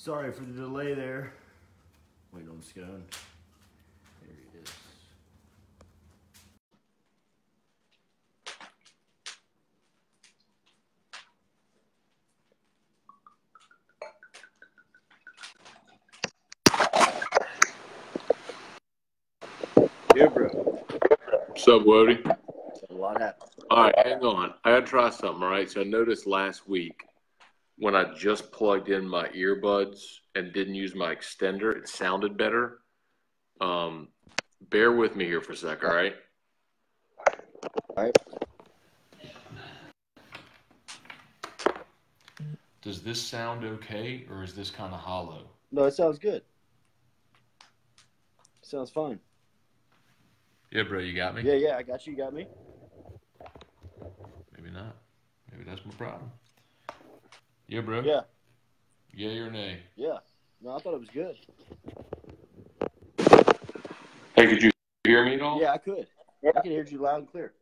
Sorry for the delay there. Wait on Scone. There he is. Yeah, bro. What's up, Wody? A lot happened. All right, hang on. I got to try something, all right? So I noticed last week when I just plugged in my earbuds and didn't use my extender, it sounded better. Bear with me here for a sec, all right? All right. Does this sound okay, or is this kind of hollow? No, it sounds good. Sounds fine. Yeah, bro, you got me? Yeah, I got you. You got me? Maybe not. Maybe that's my problem. Yeah, bro? Yeah. Yay or nay? Yeah. No, I thought it was good. Hey, could you hear me at all? Yeah, I could. I can hear you loud and clear.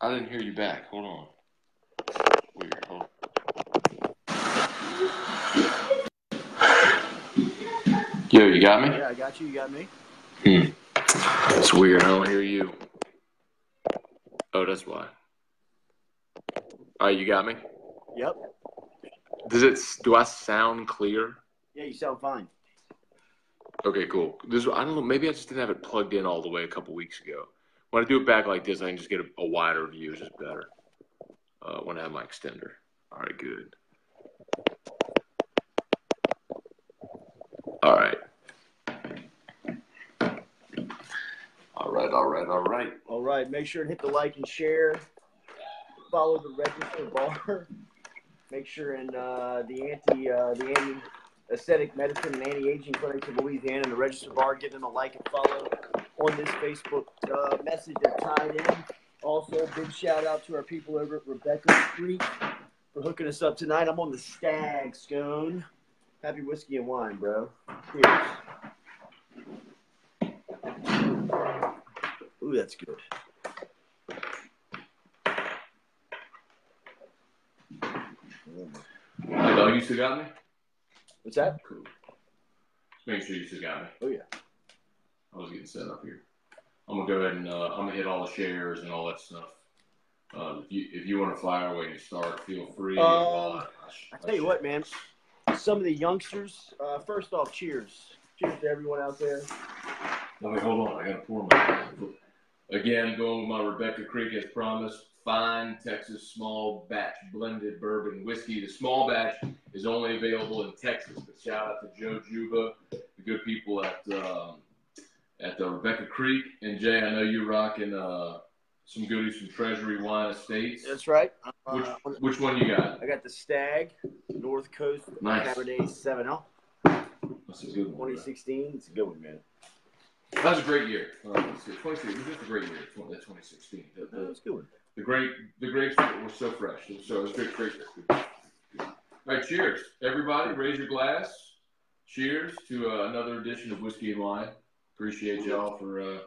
I didn't hear you back. Hold on. Weird. Hold on. Yo, you got me? Yeah, I got you. You got me? It's weird. I don't hear you. Oh, that's why. All right, you got me? Yep. Do I sound clear? Yeah, you sound fine. Okay, cool. I don't know. Maybe I just didn't have it plugged in all the way a couple weeks ago. When I do it back like this, I can just get a wider view. It's just better when I have my extender. All right, good. All right. All right. Make sure to hit the like and share. Follow the register bar. Make sure in the anti-aesthetic medicine and anti-aging clinics of Louisiana and the register bar, give them a like and follow on this Facebook message they're tied in. Also, big shout out to our people over at Rebecca Creek for hooking us up tonight. I'm on the Stag Scone. Happy whiskey and wine, bro. Cheers. Ooh, that's good. Hey, dog, you still got me? What's that? Cool. Make sure you still got me. Oh, yeah. I was getting set up here. I'm going to go ahead and I'm going to hit all the shares and all that stuff. If you want to fire away and start, feel free. I tell you what, man. Some of the youngsters, first off, cheers. Cheers to everyone out there. Wait, hold on. I got to pour my. Again, going with my Rebecca Creek as promised. Fine Texas small batch blended bourbon whiskey. The small batch is only available in Texas, but shout out to Joe Juba, the good people at the Rebecca Creek. And Jay, I know you're rocking some goodies from Treasury Wine Estates. That's right. Which one you got? I got the Stag, North Coast Cabernet 7L. That's a good one. 2016. It's a good one, man. That was a great year. 2016 was just a great year. 2016. That was a good one. The grapes were so fresh. So it was great. All right, cheers, everybody. Raise your glass. Cheers to another edition of Whiskey and Wine. Appreciate y'all for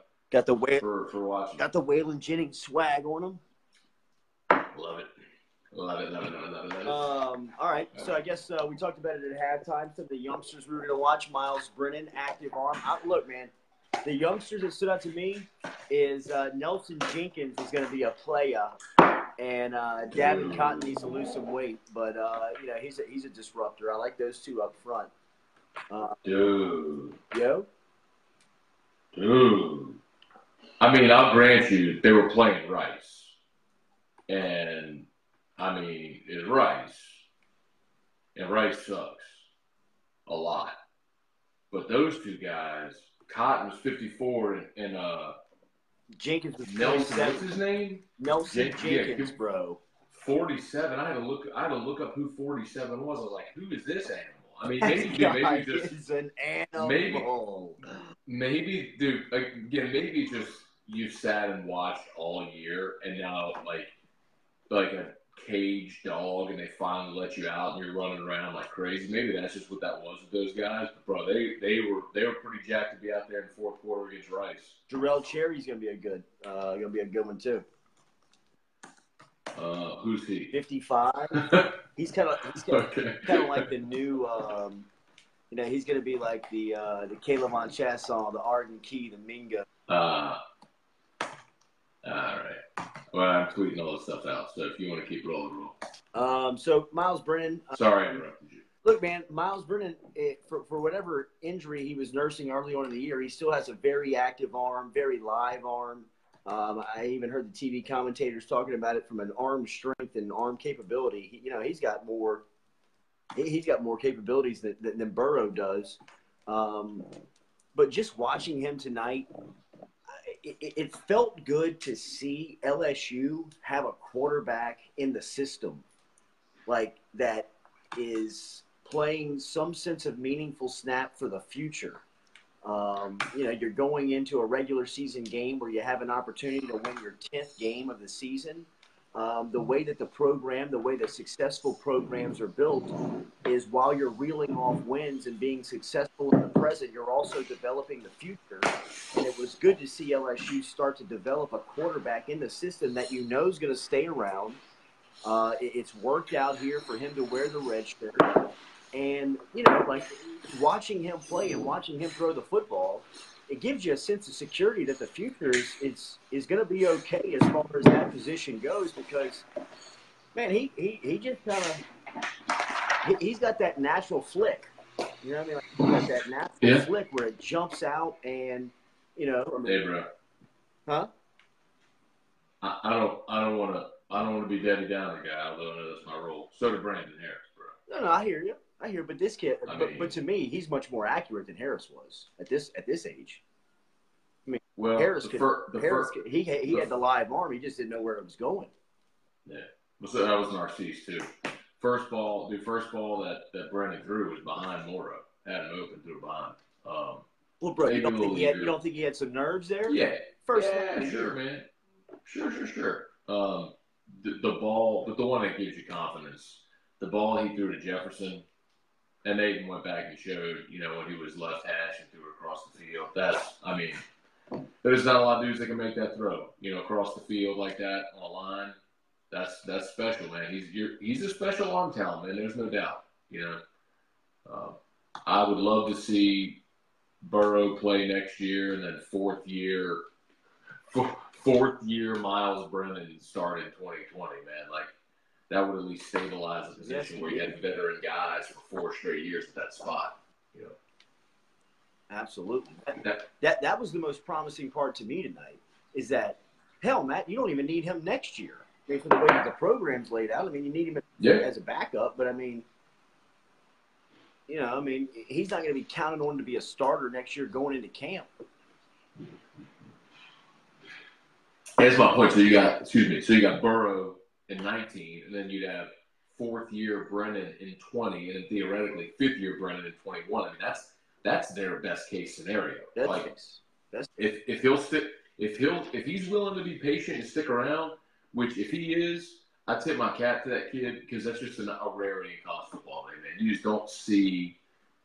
watching. Got the Waylon Jennings swag on them. Love it. All right, so I guess we talked about it at halftime. Some of the youngsters we were going to watch. Miles Brennan, active arm. Look, man, the youngsters that stood out to me is Nelson Jenkins is going to be a player, and Davin Cotton needs to lose some weight, but he's a disruptor. I like those two up front. Dude. Yo. Dude. I mean, I'll grant you they were playing Rice, and I mean it's Rice, and Rice sucks a lot, but those two guys. Cotton was 54, and Jenkins was Nelson. What's his name? Nelson Jenkins, bro. 47. I had to look up who 47 was. I was like, who is this animal? I mean, maybe just an animal. Maybe, dude. Again, maybe just you sat and watched all year, and now like a caged dog, and they finally let you out, and you're running around like crazy. Maybe that's just what that was with those guys. But bro, they were pretty jacked to be out there in the fourth quarter against Rice. Jarrell Cherry's gonna be a good one too. Who's he? 55. He's kind of Okay. like the new. He's going to be like the Caleb on Chasson, the Arden Key, the Mingo. All right. Well, I'm tweeting all this stuff out, so if you want to keep rolling, roll. So Miles Brennan. Sorry I interrupted you. Look, man, Miles Brennan, for whatever injury he was nursing early on in the year, he still has a very active arm, very live arm. I even heard the TV commentators talking about it from an arm strength and arm capability. He's got more capabilities than Burrow does. But just watching him tonight, it felt good to see LSU have a quarterback in the system like that is playing some sense of meaningful snap for the future. You're going into a regular season game where you have an opportunity to win your 10th game of the season. The way that the way that successful programs are built is while you're reeling off wins and being successful in the present, you're also developing the future. And it was good to see LSU start to develop a quarterback in the system that is going to stay around. It's worked out here for him to wear the red shirt. And, watching him play and watching him throw the football, it gives you a sense of security that the future is going to be okay as far as that position goes because, man, he just kind of – he's got that natural flick. You know what I mean? Like, he's got that natural flick where it jumps out and, Hey, bro. Huh? I don't want to be Debbie Downer guy, although I know that's my role. So did Brandon Harris, bro. No, I hear you. But this kid, but to me, he's much more accurate than Harris was at this age. I mean, well, Harris he had the live arm. He just didn't know where it was going. Yeah, so that was Narcisse too. First ball that Brandon threw was behind Morrow. Had him open, threw it behind. Well, bro, you don't think he had some nerves there? Yeah. Yeah, sure, man. Sure. The ball, but the one that gives you confidence, the ball he threw to Jefferson. And they even went back and showed, when he was left hash and threw it across the field. There's not a lot of dudes that can make that throw, across the field like that on a line. That's special, man. He's a special arm talent, man. There's no doubt. I would love to see Burrow play next year, and then fourth year Miles Brennan start in 2020, man. Like. That would at least stabilize the position where you had veteran guys for 4 straight years at that spot. Absolutely. That was the most promising part to me tonight is that, hell, Matt, you don't even need him next year. I mean, from the way that the program's laid out, you need him as a backup. But, he's not going to be counted on to be a starter next year going into camp. That's my point. So you got Burrow in 19, and then you'd have 4th year Brennan in 20, and then theoretically 5th year Brennan in 21. That's their best case scenario. If he's willing to be patient and stick around, which if he is, I tip my cap to that kid because that's just a rarity in college football, man. You just don't see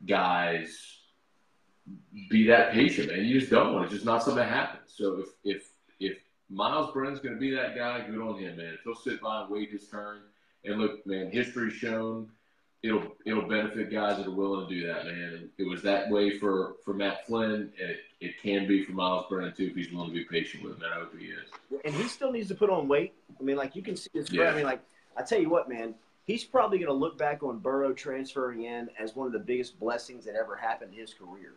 guys be that patient, man. You just don't. It's just not something that happens. So if Miles Brennan's going to be that guy, good on him, man. If he'll sit by and wait his turn, and look, man, history's shown it'll benefit guys that are willing to do that, man. And it was that way for Matt Flynn, and it can be for Miles Brennan too if he's willing to be patient with him. And I hope he is. And he still needs to put on weight. You can see this. Yeah. I tell you what, man, he's probably going to look back on Burrow transferring in as one of the biggest blessings that ever happened in his career.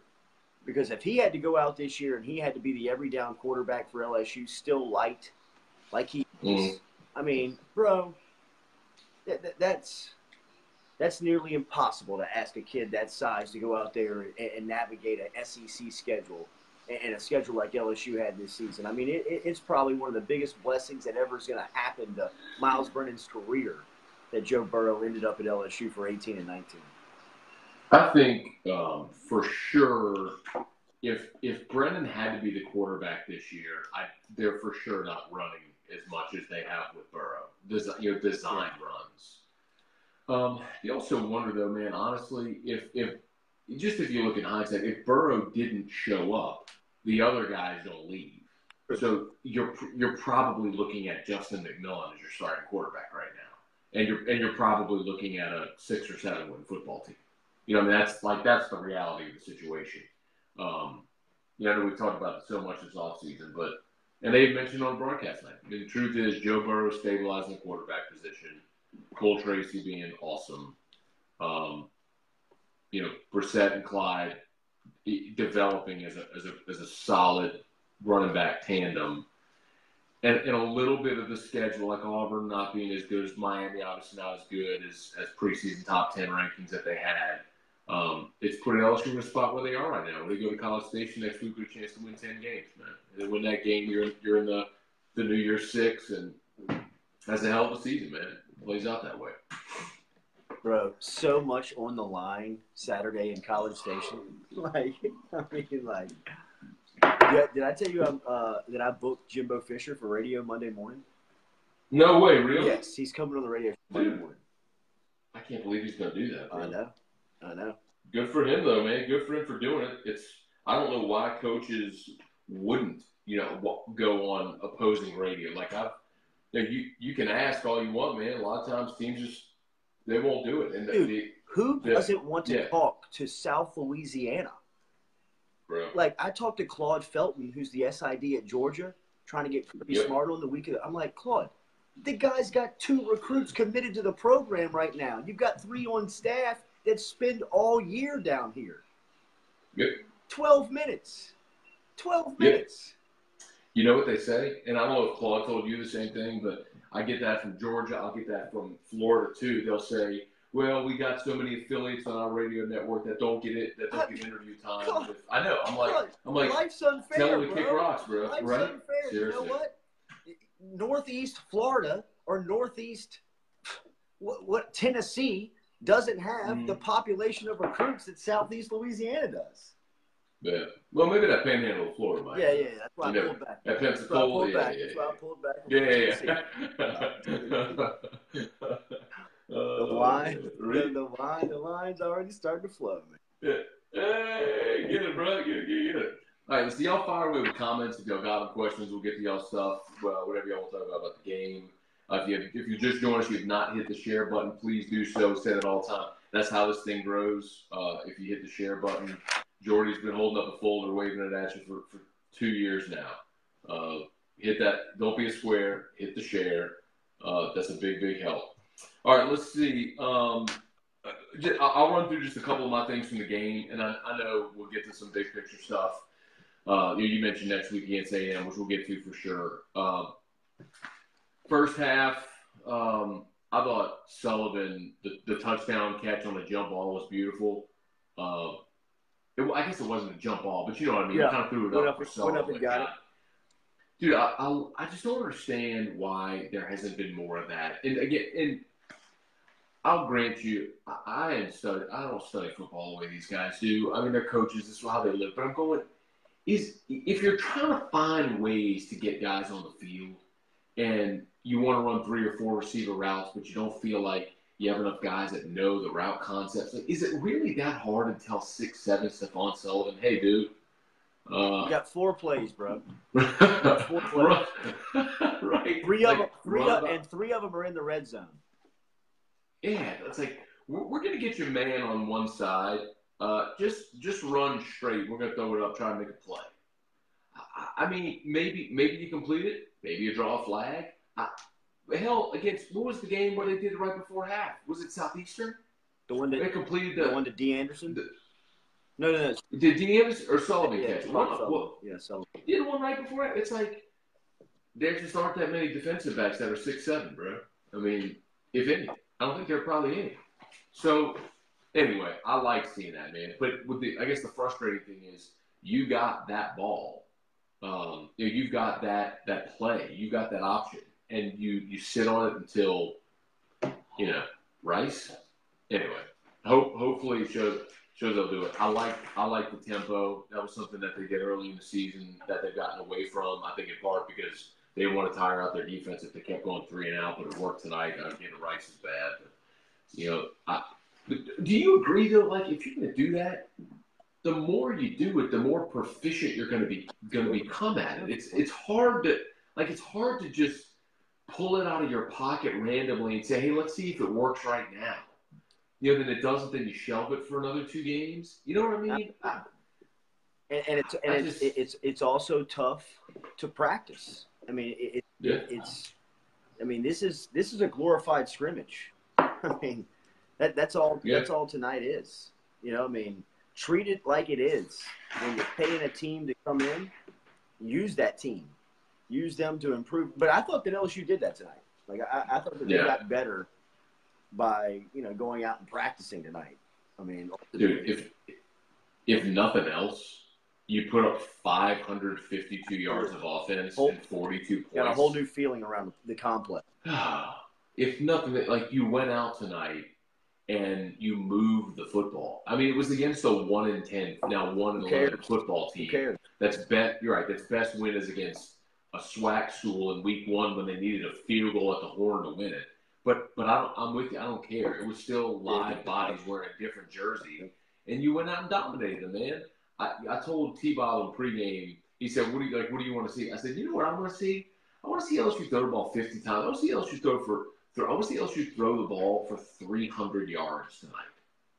Because if he had to go out this year and he had to be the every down quarterback for LSU, still light, like he is, bro, that's nearly impossible to ask a kid that size to go out there and navigate an SEC schedule and a schedule like LSU had this season. It's probably one of the biggest blessings that ever is going to happen to Miles Brennan's career that Joe Burrow ended up at LSU for 18 and 19. I think for sure, if Brennan had to be the quarterback this year, they're for sure not running as much as they have with Burrow. Design runs. You also wonder though, man. Honestly, if you look in hindsight, if Burrow didn't show up, the other guys don't leave. So you're probably looking at Justin McMillan as your starting quarterback right now, and you're probably looking at a 6 or 7 win football team. You know, I mean that's the reality of the situation. I know we've talked about it so much this offseason, and they've mentioned on broadcast night. I mean, the truth is Joe Burrow stabilizing the quarterback position, Cole Tracy being awesome, Brissett and Clyde developing as a solid running back tandem, and a little bit of the schedule, like Auburn not being as good as Miami, obviously not as good as preseason top 10 rankings that they had. It's putting LSU in a spot where they are right now. When they go to College Station next week with a chance to win 10 games, man. And then win that game, you're in the New Year's 6, and that's a hell of a season, man. It plays out that way. Bro, so much on the line Saturday in College Station. Yeah, did I tell you that I booked Jimbo Fisher for radio Monday morning? No way, really? Yes, he's coming on the radio Monday morning. I can't believe he's going to do that, bro. I know. Good for him, though, man. Good for him for doing it. I don't know why coaches wouldn't, go on opposing radio. Like, you can ask all you want, man. A lot of times teams they won't do it. And dude, who doesn't want to talk to South Louisiana? Bro. Like, I talked to Claude Felton, who's the SID at Georgia, trying to get pretty smart on the weekend. I'm like, Claude, the guy's got 2 recruits committed to the program right now. You've got 3 on staff that spend all year down here. Yep. 12 minutes. 12 minutes. You know what they say? And I don't know if Claude told you the same thing, but I get that from Georgia. I'll get that from Florida, too. They'll say, well, we got so many affiliates on our radio network that don't get interview time. I know. I'm like, life's unfair, tell them to bro. kick rocks, bro. Life's right? unfair. Seriously. You know what? Northeast Florida or Northeast what Tennessee doesn't have the population of recruits that Southeast Louisiana does. Yeah. Well, maybe that Panhandle of Florida might. Yeah. That's why I pulled back. That Pensacola. That's why I pulled back. The line's already starting to flow, man. Yeah. Hey, get it, bro. Get it. All right, so y'all fire away with comments. If y'all got any questions, we'll get to y'all stuff. Well, whatever y'all want to talk about the game. If you just joined us, you have not hit the share button, please do so. Say it all the time. That's how this thing grows. If you hit the share button, Jordy's been holding up a folder, waving it at you for 2 years now. Hit that. Don't be a square. Hit the share. That's a big, big help. All right, let's see. I'll run through just a couple of my things from the game, and I know we'll get to some big picture stuff. You mentioned next week against A&M, which we'll get to for sure. First half, I thought Sullivan, the touchdown catch on the jump ball was beautiful. I guess it wasn't a jump ball, but you know what I mean. Yeah. He kind of threw it up for Sullivan. Went up and got it. Dude, I just don't understand why there hasn't been more of that. And again, I'll grant you, I don't study football the way these guys do. I mean, they're coaches. This is how they live. But I'm going, if you're trying to find ways to get guys on the field and you want to run 3 or 4 receiver routes, but you don't feel like you have enough guys that know the route concepts, like, is it really that hard to tell 6'7" Stephon Sullivan, hey, dude? You got 4 plays, bro. 4 plays. Right. 3 of them are in the red zone. Yeah, it's like we're gonna get your man on one side. Just run straight. We're gonna throw it up, try and make a play. I mean, maybe you complete it. Maybe you draw a flag. Hell, against what was the game where they did it right before half? Was it Southeastern? The one that they completed the one to D. Anderson. No. Did D. Anderson or Sullivan catch it? Yeah, Sullivan. Did one right before half. It's like there just aren't that many defensive backs that are 6'7", bro. I mean, if any. I don't think there are probably any. So, anyway, I like seeing that, man. But I guess the frustrating thing is you got that ball. You've got that play. You got that option. And you sit on it until, Rice. Anyway, hopefully it shows they'll do it. I like the tempo. That was something that they did early in the season that they've gotten away from, I think in part because they didn't want to tire out their defense if they kept going 3 and out, but it worked tonight. Again, Rice is bad. But, do you agree, though, like, if you're going to do that, the more you do it, the more proficient you're going to become at it. It's hard to just pull it out of your pocket randomly and say, hey, let's see if it works right now. Then it doesn't, then you shelve it for another 2 games. You know what I mean? It's also tough to practice. I mean, this is a glorified scrimmage. I mean, that's all tonight is. Treat it like it is. When you're paying a team to come in, use that team. Use them to improve. But I thought that LSU did that tonight. Like, I thought that they got better by, going out and practicing tonight. I mean, dude, if nothing else, you put up 552 yards of offense and 42 points. Got a whole new feeling around the complex. If nothing, like, you went out tonight and you moved the football. I mean, it was against a 1-10, now 1-11 football team. Who cares? You're right. That's best win is against a SWAC school in week 1 when they needed a field goal at the Horn to win it. But I'm with you. I don't care. It was still live bodies wearing a different jersey, and you went out and dominated them, man. I told T-Bob in pregame. He said, "What do you want to see?" I said, "You know what I want to see? I want to see LSU throw the ball 50 times. I want to see LSU throw the ball for 300 yards tonight."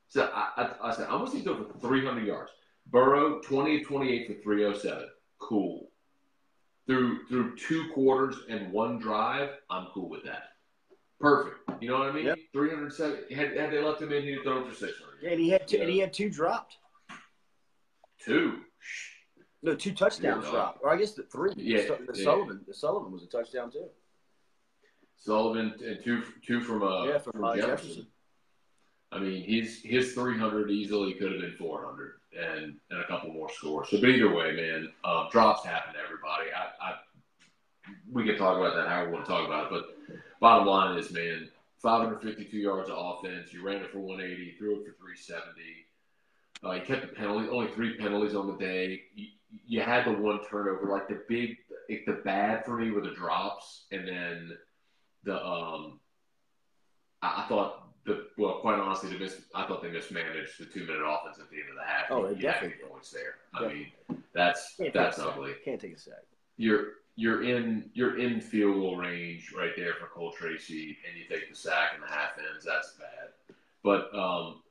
So I said, "I want to see throw for 300 yards." Burrow 20 of 28 for 307. Cool. Through 2 quarters and 1 drive, I'm cool with that. Perfect. You know what I mean? Yep. 307. Had they left him in, he'd throw for 600. Yeah, and he had 2 dropped. 2. No, 2 touchdowns dropped. Or I guess the 3. Yeah. Sullivan was a touchdown too. Sullivan and two from Jefferson. I mean, his 300 easily could have been 400 and a couple more scores. So, but either way, man, drops happen to everybody. We can talk about that however we want to talk about it, but bottom line is, man, 552 yards of offense. You ran it for 180, threw it for 370. You kept the penalty, only 3 penalties on the day. You had the 1 turnover. Like the bad for me were the drops, and then I thought quite honestly, I thought they mismanaged the 2-minute offense at the end of the half. Oh, they definitely had points there. I mean, that's ugly. Can't take a sack. You're in field goal range right there for Cole Tracy, and you take the sack and the half ends. That's bad. But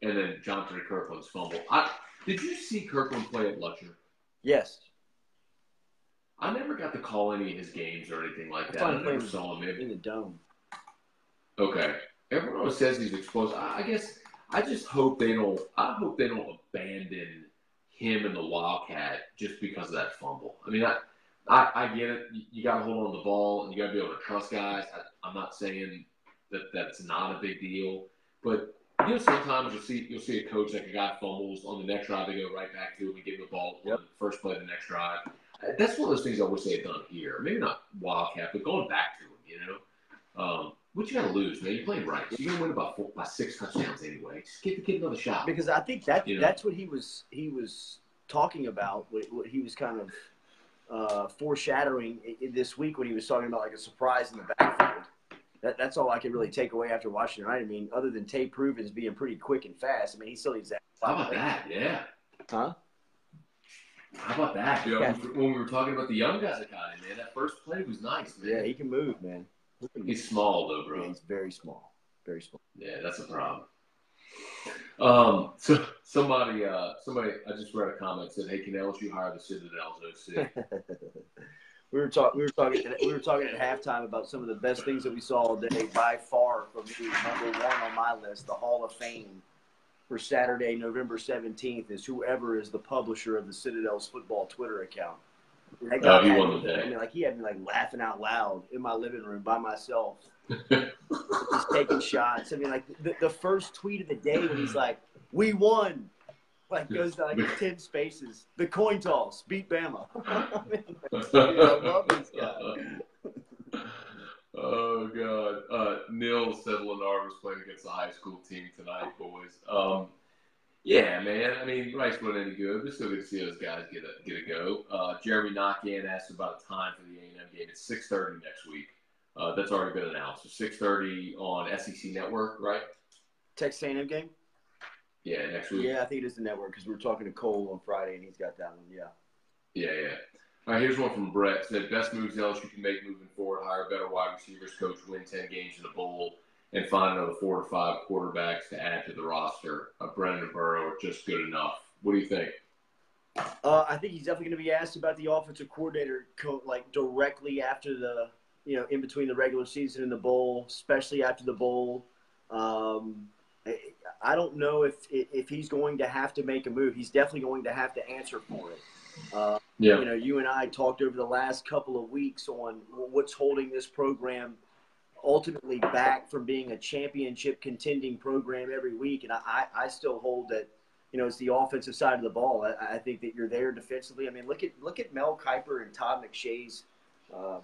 and then Jonathan Kirkland's fumble. Did you see Kirkland play at Lutcher? Yes. I never got to call any of his games or anything like that. I never saw him in the dome. Okay. Everyone always says he's explosive. I guess I just hope they don't. I hope they don't abandon him and the Wildcat just because of that fumble. I mean, I get it. You got to hold on to the ball and you got to be able to trust guys. I'm not saying that that's not a big deal, but sometimes you'll see a coach like a guy fumbles on the next drive, they go right back to him and give him the ball on the first play of the next drive. That's one of those things I wish they had done here. Maybe not Wildcat, but going back to him. What you got to lose, man? You're playing right. You're going to win by 6 touchdowns anyway. Just give the kid another shot. Because I think that's what he was talking about. What he was kind of foreshadowing this week when he was talking about like a surprise in the backfield. That's all I could really take away after watching tonight. I mean, other than Tate Proven's being pretty quick and fast, I mean, he still needs that. How about that? Yeah. Huh? How about that? When we were talking about the young guys that got in, man, that first play was nice, man. Yeah, he can move, man. He's small, though, bro. Yeah, he's very small. Very small. Yeah, that's a problem. So somebody, I just read a comment that said, "Hey, can LSU hire the Citadel's OC?" We were talking at halftime about some of the best things that we saw all day. By far, for me, number 1 on my list, the Hall of Fame for Saturday, November 17th, is whoever is the publisher of the Citadel's football Twitter account. He won the day. I mean, he had me laughing out loud in my living room by myself, just taking shots. I mean, the first tweet of the day when he's like, "We won," goes to 10 spaces. The coin toss beat Bama. I love this guy. Oh God! Neil said Lennar was playing against the high school team tonight, boys. Yeah, man. I mean, Rice wasn't any good. We're still good to see those guys get a go. Jeremy Knockan asked about a time for the A&M game. It's 6:30 next week. That's already been announced. So 6:30 on SEC Network, right? Texas A&M game? Yeah, next week. Yeah, I think it is the network because we were talking to Cole on Friday and he's got that one. Yeah. Yeah. All right, here's one from Brett. Said best moves LSU can make moving forward: hire better wide receivers, coach, win 10 games in a bowl, and find another 4 to 5 quarterbacks to add to the roster. Brennan and Burrow are just good enough. What do you think? I think he's definitely going to be asked about the offensive coordinator, like directly after the, in between the regular season and the bowl, especially after the bowl. I don't know if he's going to have to make a move. He's definitely going to have to answer for it. You and I talked over the last couple of weeks on what's holding this program ultimately back from being a championship contending program every week. And I still hold that, it's the offensive side of the ball. I think that you're there defensively. I mean, look at Mel Kiper and Todd McShay's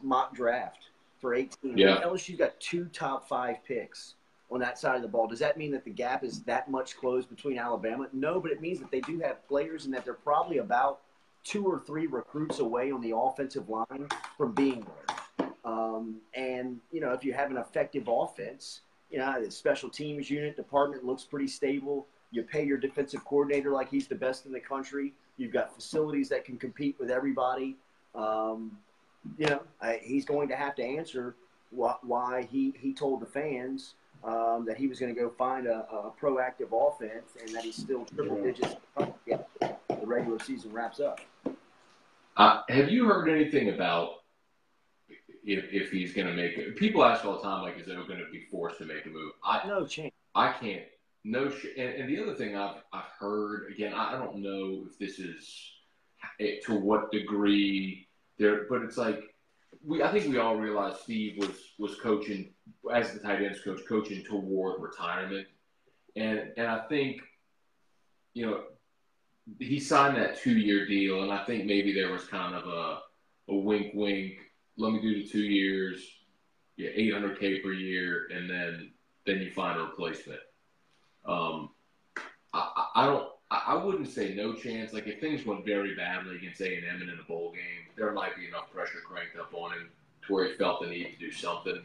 mock draft for 18. Yeah. LSU's got 2 top 5 picks on that side of the ball. Does that mean that the gap is that much closed between Alabama? No, but it means that they do have players and that they're probably about 2 or 3 recruits away on the offensive line from being there. And, if you have an effective offense, the special teams unit department looks pretty stable. You pay your defensive coordinator like he's the best in the country. You've got facilities that can compete with everybody. He's going to have to answer why he told the fans that he was going to go find a proactive offense and that he's still triple digits the regular season wraps up. Have you heard anything about if he's going to make it? People ask all the time, like, is he going to be forced to make a move? No chance. I can't. No. And the other thing I've heard, again, I don't know if this is to what degree there, but it's like I think we all realize Steve was coaching as the tight ends coach, coaching toward retirement, and I think he signed that 2-year deal, and I think maybe there was kind of a wink, let me do the 2 years, $800K per year, and then you find a replacement. I wouldn't say no chance. Like if things went very badly against A&M and in a bowl game, there might be enough pressure cranked up on him to where he felt the need to do something.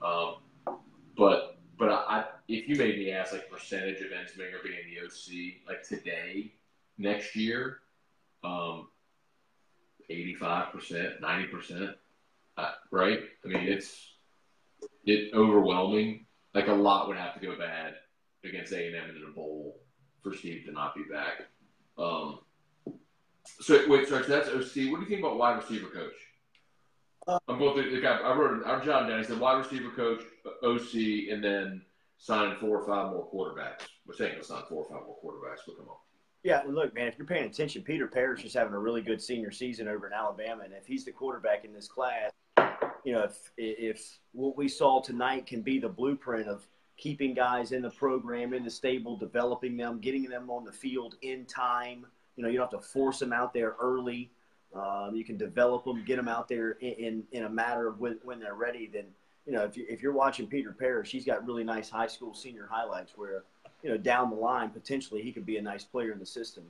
But if you made me ask like percentage of Ensminger being the OC like today, next year, 85%, 90%, right? I mean, it's overwhelming. Like a lot would have to go bad against A&M in a bowl for Steve to not be back. So that's OC. What do you think about wide receiver coach? I'm both the guy. I wrote our John down. He said wide receiver coach, OC, and then sign 4 or 5 more quarterbacks. We're saying let's sign 4 or 5 more quarterbacks. Look them up. Yeah, look, man, if you're paying attention, Peter Parrish is having a really good senior season over in Alabama, and if he's the quarterback in this class, if what we saw tonight can be the blueprint of keeping guys in the program, in the stable, developing them, getting them on the field in time. You don't have to force them out there early. You can develop them, get them out there in a matter of when they're ready. Then, if you're watching Peter Parrish, he's got really nice high school senior highlights where, down the line, potentially he could be a nice player in the system.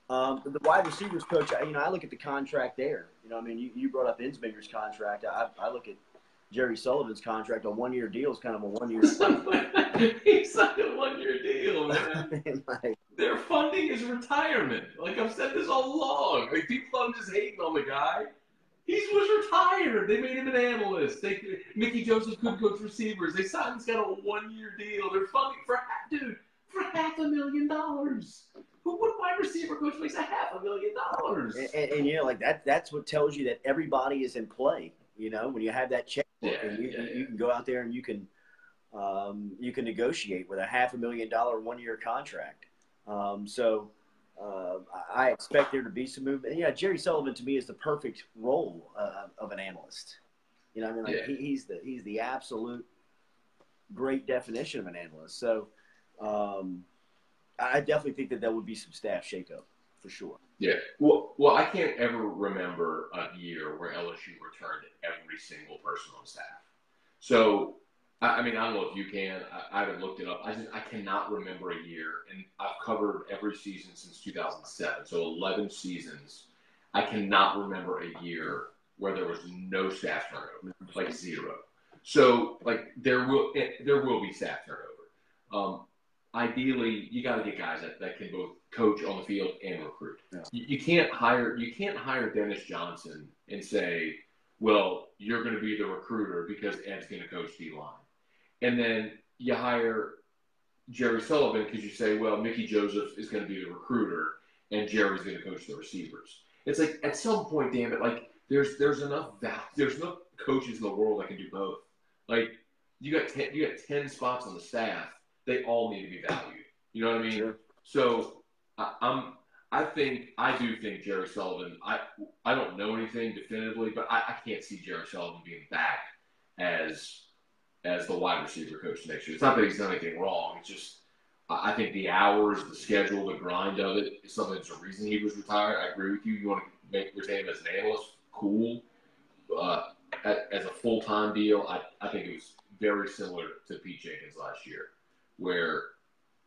The wide receivers coach, I look at the contract there. You brought up Ensminger's contract. I look at Jerry Sullivan's contract. A 1-year deal is kind of a 1-year deal. He signed a 1-year deal, man. Their funding is retirement. Like I've said this all along. Like people are just hating on the guy. He was retired. They made him an analyst. Mickey Joseph could coach receivers. They signed. He's got a 1-year deal. They're funding for $500,000. What wide receiver coach makes $500,000? And that's what tells you that everybody is in play. When you have that checkbook, and you can go out there and you can negotiate with a $500,000 1-year contract. I expect there to be some movement. Yeah, Jerry Sullivan to me is the perfect role of an analyst. He's the absolute great definition of an analyst. So I definitely think that there would be some staff shakeup for sure. Yeah. Well, I can't ever remember a year where LSU returned every single person on staff. So, I don't know if you can. I haven't looked it up. I cannot remember a year, and I've covered every season since 2007, so 11 seasons. I cannot remember a year where there was no staff turnover, like 0. So, like there will be staff turnover. ideally, you got to get guys that can both coach on the field and recruit. Yeah. You can't hire Dennis Johnson and say, well, you're going to be the recruiter because Ed's going to coach D-line. And then you hire Jerry Sullivan because you say, well, Mickey Joseph is going to be the recruiter and Jerry's going to coach the receivers. It's like, at some point, damn it, like, there's enough coaches in the world that can do both. Like, you got 10 spots on the staff. They all need to be valued. You know what I mean? Sure. So I do think Jerry Sullivan. I don't know anything definitively, but I can't see Jerry Sullivan being back as the wide receiver coach next year. It's not that he's done anything wrong. It's just I think the hours, the schedule, the grind of it is something that's the reason he was retired. I agree with you. You want to retain him as an analyst, cool. As a full-time deal, I think it was very similar to Pete Jenkins last year, where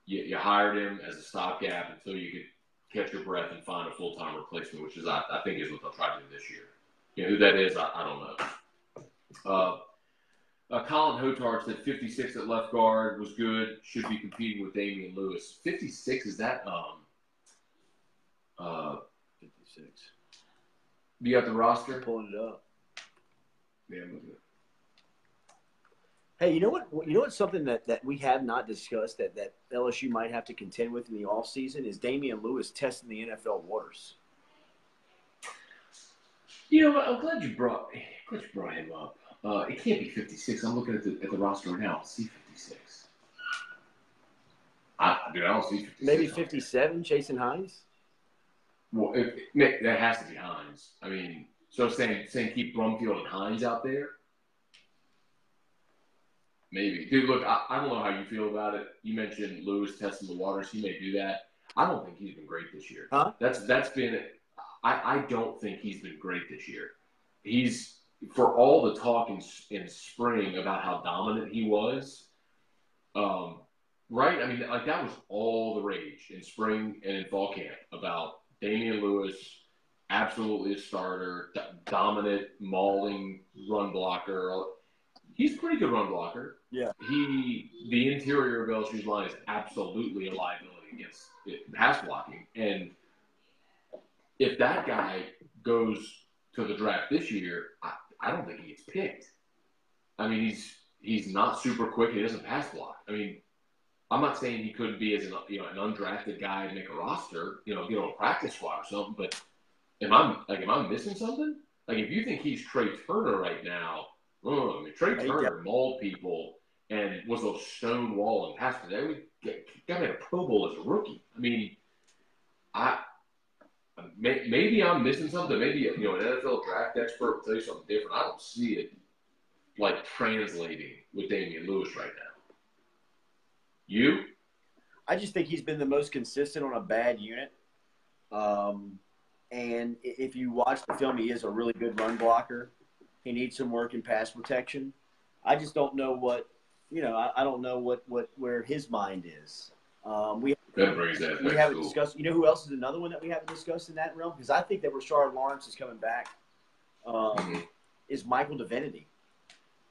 you hired him as a stopgap until you could catch your breath and find a full-time replacement, which is I think is what they'll try to do this year. You know, who that is, I don't know. Colin Hotard said 56 at left guard was good. Should be competing with Damian Lewis. 56, is that 56. You got the roster? I'm pulling it up. Yeah, I'm looking at it. Hey, you know what? You know what's something that we have not discussed that LSU might have to contend with in the offseason is Damian Lewis testing the NFL waters. You know what? I'm glad you brought him up. It can't be 56. I'm looking at the roster right now. I see 56. I don't see 56. Maybe 57, Jason Hines? Well, that has to be Hines. I mean, so saying keep Brumfield and Hines out there? Maybe. Dude, look, I don't know how you feel about it. You mentioned Lewis testing the waters. He may do that. I don't think he's been great this year. Huh? That's been – I don't think he's been great this year. He's – for all the talk in spring about how dominant he was, right? I mean, like that was all the rage in spring and in fall camp about Damian Lewis, absolutely a starter, dominant, mauling run blocker. He's a pretty good run blocker. Yeah. The interior of LSU's line is absolutely a liability against pass blocking. And if that guy goes to the draft this year, I don't think he gets picked. I mean, he's not super quick. He doesn't pass block. I mean, I'm not saying he couldn't be as an undrafted guy and make a roster, get on a practice squad or something. But am I missing something? Like, if you think he's Trey Turner right now, Trey Turner mauled people and was a stone wall and passed it. They got made a Pro Bowl as a rookie. I mean, maybe I'm missing something. Maybe an NFL draft expert will tell you something different. I don't see it like translating with Damian Lewis right now. You? I just think he's been the most consistent on a bad unit. And if you watch the film, he is a really good run blocker. He needs some work in pass protection. I just don't know I don't know where his mind is. We haven't discussed. You know who else is another one that we haven't discussed in that realm? Because I think that Rashard Lawrence is coming back. Is Michael Divinity.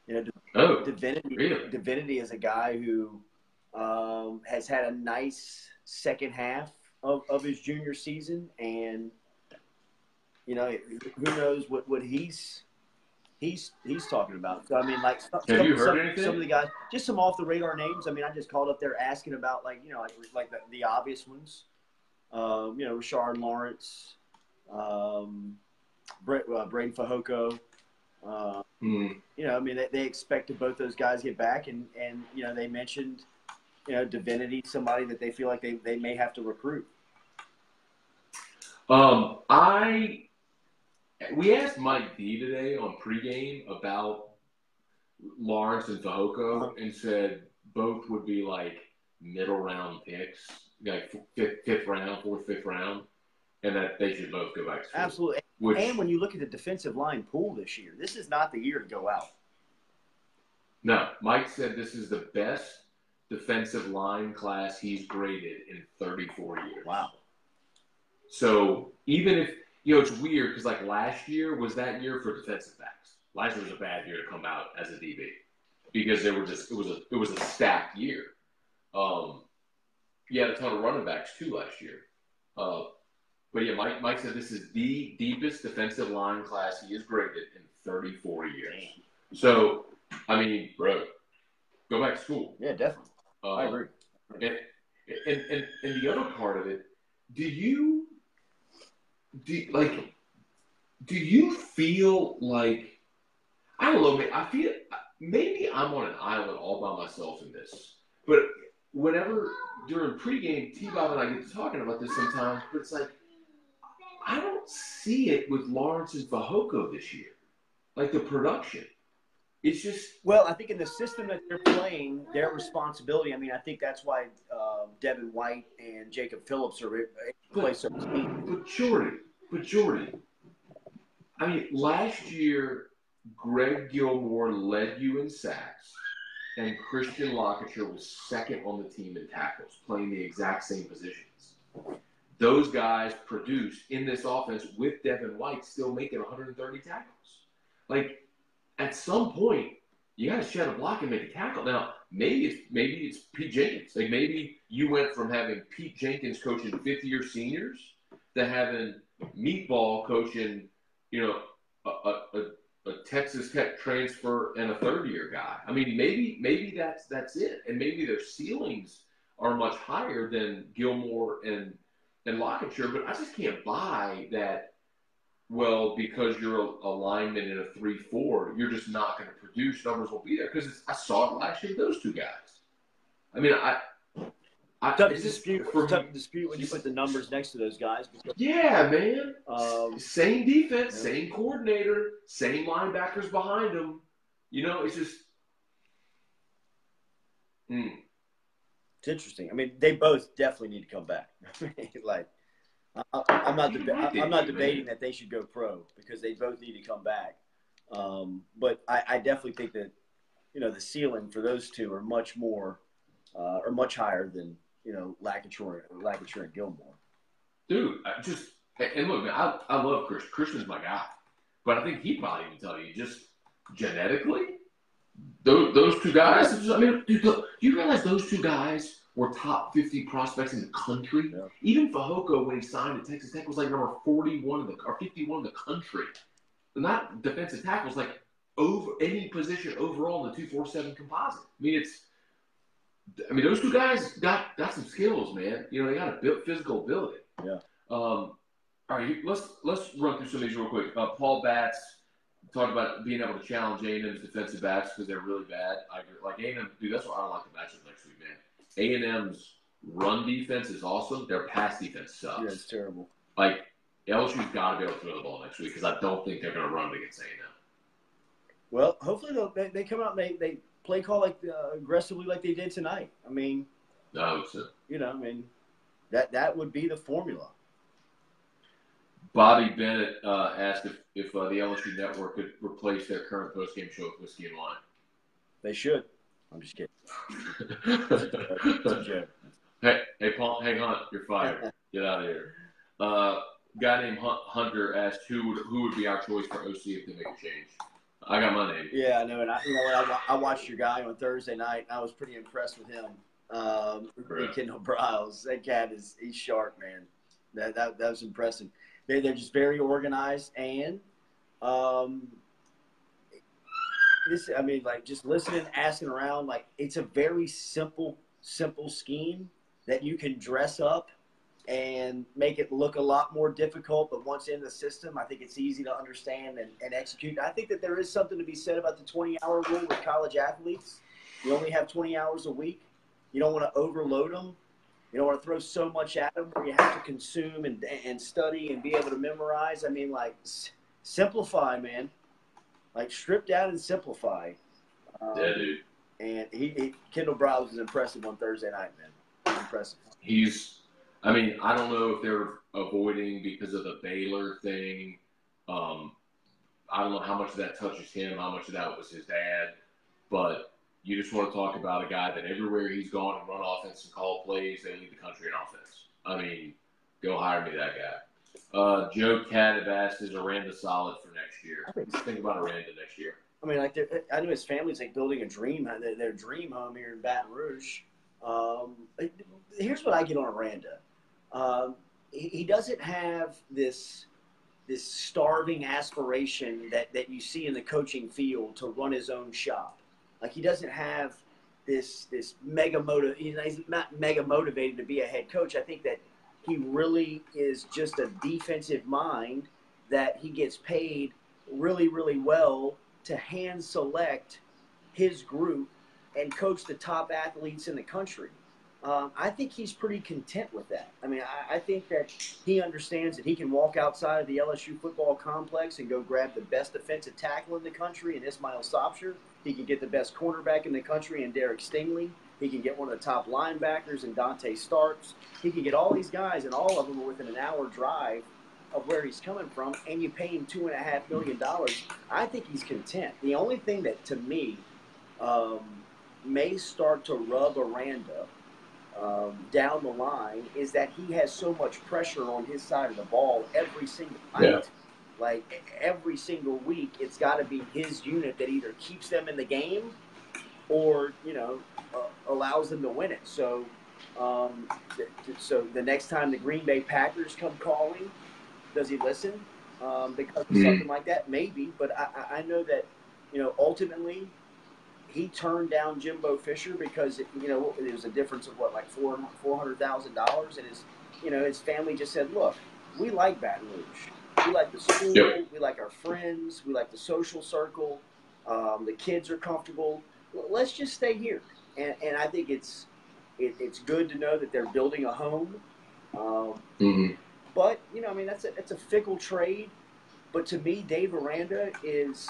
Divinity is a guy who has had a nice second half of his junior season, and who knows what he's talking about. So I mean, like, have you heard anything? Some of the guys, just some off the radar names. I mean, I just called up there asking about like the obvious ones. Rashard Lawrence, Braden Fehoko. I mean, they expected both those guys to get back, and they mentioned Divinity, somebody that they feel like they may have to recruit. We asked Mike D today on pregame about Lawrence and Fehoko and said both would be like middle round picks, like fourth, fifth round, and that they should both go back to school. Absolutely. And when you look at the defensive line pool this year, this is not the year to go out. No, Mike said this is the best defensive line class he's graded in 34 years. Wow. So even if it's weird because like last year was that year for defensive backs. Last year was a bad year to come out as a DB because it was a stacked year. you had a ton of running backs too last year. But yeah, Mike said this is the deepest defensive line class he has graded in 34 years. So, I mean, bro, go back to school. Yeah, definitely. I agree. And the other part of it, do you feel like, I don't know, I feel maybe I'm on an island all by myself in this, but whenever during pregame, T-Bob and I get to talking about this sometimes, but it's like, I don't see it with Lawrence and Fehoko this year. Like the production. It's just. Well, I think in the system that they're playing, their responsibility, I mean, I think that's why Devin White and Jacob Phillips are play so much. But Jordy. I mean, last year, Greg Gilmore led you in sacks, and Christian Lockacher was second on the team in tackles, playing the exact same positions. Those guys produced in this offense with Devin White still making 130 tackles. Like, at some point, you got to shed a block and make a tackle. Now, maybe it's Pete Jenkins. Like, maybe you went from having Pete Jenkins coaching fifth-year seniors to having Meatball coaching, a Texas Tech transfer and a third-year guy. I mean, maybe that's it, and maybe their ceilings are much higher than Gilmore and Lockacher, but I just can't buy that. Well, because you're a lineman in a 3-4, you're just not going to produce. Numbers won't be there because I saw it last year with those two guys. I mean, tough to dispute when you put the numbers next to those guys. Because, yeah, man. Same defense, same coordinator, same linebackers behind them. It's just. It's interesting. I mean, they both definitely need to come back. Like. I'm not debating that they should go pro because they both need to come back. But I definitely think that, the ceiling for those two are much higher than, Lockacher and Gilmore. Dude, and look, man, I love Christian. Christian's my guy. But I think he'd probably even tell you, just genetically, those two guys, I mean, dude, you realize those two guys were top 50 prospects in the country. Yeah. Even Fehoko, when he signed at Texas Tech, was like number 41 or 51 in the country. Not defensive tackles, like over any position overall in the 247 composite. I mean, those two guys got some skills, man. They got a physical ability. Yeah. All right, let's run through some of these real quick. Paul Batts talked about being able to challenge A&M's defensive backs because they're really bad. I agree. Like A&M, dude, that's why I don't like the matchup next week, man. A&M's run defense is awesome. Their pass defense sucks. Yeah, it's terrible. Like, LSU's got to be able to throw the ball next week because I don't think they're going to run it against A&M. Well, hopefully they come out and they play call aggressively like they did tonight. I mean, no, so. That would be the formula. Bobby Bennett asked if the LSU network could replace their current postgame show with Whiskey and Wine. They should. I'm just kidding. It's a joke. Hey, Paul, hey, Hunt, you're fired. Get out of here. Guy named Hunter asked who would be our choice for OC if they make a change. I got my name. Yeah, I know, and I watched your guy on Thursday night, and I was pretty impressed with him. Kendall Briles, that cat he's sharp, man. That was impressive. They're just very organized, and just listening, asking around, it's a very simple scheme that you can dress up and make it look a lot more difficult. But once in the system, I think it's easy to understand and execute. I think that there is something to be said about the 20-hour rule with college athletes. You only have 20 hours a week. You don't want to overload them. You don't want to throw so much at them where you have to consume and study and be able to memorize. I mean, simplify, man. Strip down and simplify. Yeah, dude. And Kendall Briles was impressive on Thursday night, man. Impressive. I don't know if they're avoiding because of the Baylor thing. I don't know how much of that touches him, how much of that was his dad. But you just want to talk about a guy that everywhere he's gone and run offense and call plays, they lead the country in offense. I mean, go hire me that guy. Joe Cat have asked, is Aranda solid for next year? Think about Aranda next year. I mean, I know his family's building a dream, their dream home here in Baton Rouge. Here's what I get on Aranda. He doesn't have this starving aspiration that you see in the coaching field to run his own shop. Like he doesn't have this mega motive. He's not mega motivated to be a head coach. I think that he really is just a defensive mind that he gets paid really, really well to hand select his group and coach the top athletes in the country. I think he's pretty content with that. I mean, I think that he understands that he can walk outside of the LSU football complex and go grab the best defensive tackle in the country in Ismail Sobcher. He can get the best cornerback in the country in Derek Stingley. He can get one of the top linebackers in Dante Starks. He can get all these guys, and all of them are within an hour drive of where he's coming from, and you pay him $2.5 million. I think he's content. The only thing that, to me, may start to rub Aranda down the line is that he has so much pressure on his side of the ball every single night. Yeah. Like every single week, it's got to be his unit that either keeps them in the game or, allows them to win it. So, so the next time the Green Bay Packers come calling, does he listen? Because of something like that, maybe. But I know that, ultimately, he turned down Jimbo Fisher because it was a difference of like $400,000, and his family just said, "Look, we like Baton Rouge, we like the school, we like our friends, we like the social circle, the kids are comfortable. Let's just stay here." And I think it's good to know that they're building a home. But that's a fickle trade. But to me, Dave Aranda is,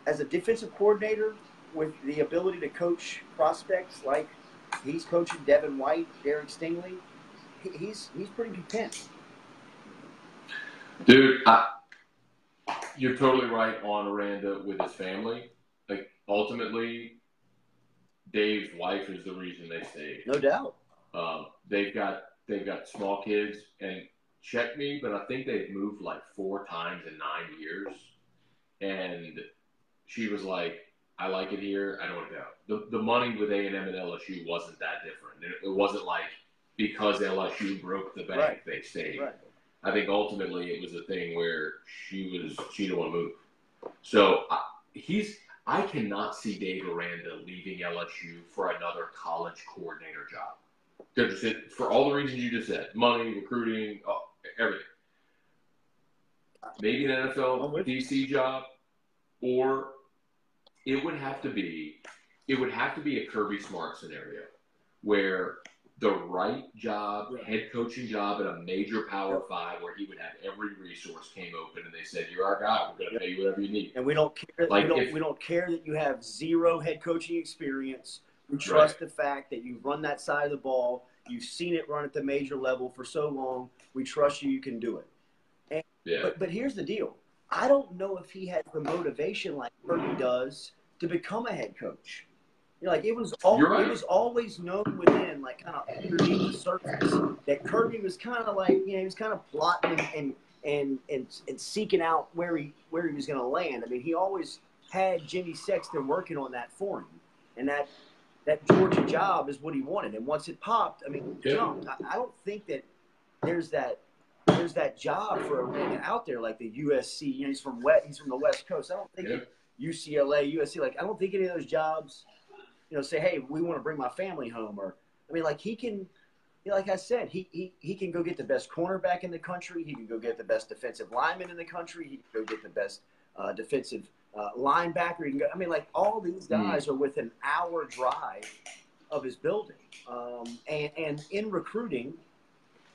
as a defensive coordinator with the ability to coach prospects like he's coaching Devin White, Derek Stingley, he's pretty content. Dude, you're totally right on Aranda with his family. Like, ultimately, Dave's wife is the reason they stayed. No doubt. They've got small kids, and check me, but I think they've moved like 4 times in 9 years. And she was like, "I like it here. I don't want to go." The money with A&M and LSU wasn't that different. It wasn't like because LSU broke the bank, they stayed. Right. I think ultimately it was a thing where she didn't want to move. So I cannot see Dave Aranda leaving LSU for another college coordinator job. For all the reasons you just said, money, recruiting, everything. Maybe an NFL DC job, or it would have to be a Kirby Smart scenario where the right job, head coaching job at a major Power 5 where he would have every resource came open and they said, "You're our guy. We're going to pay you whatever you need." And we don't care. We don't care that you have 0 head coaching experience. We trust the fact that you've run that side of the ball. You've seen it run at the major level for so long. We trust you can do it. And, but here's the deal. I don't know if he has the motivation like Kirby does to become a head coach. It was always known within, like, kind of underneath the surface, that Kirby was kind of like, he was kind of plotting and seeking out where he was going to land. I mean, he always had Jimmy Sexton working on that for him, and that Georgia job is what he wanted. And once it popped, I mean, he jumped. I don't think that there's that job for Aranda out there like the USC. He's from the West Coast. I don't think UCLA, USC. Like, I don't think any of those jobs, say, "Hey, we want to bring my family home." Or, I mean, like, he can, like I said, he can go get the best cornerback in the country. He can go get the best defensive lineman in the country. He can go get the best defensive linebacker. He can go, I mean, like, all these guys are within an hour drive of his building. And in recruiting,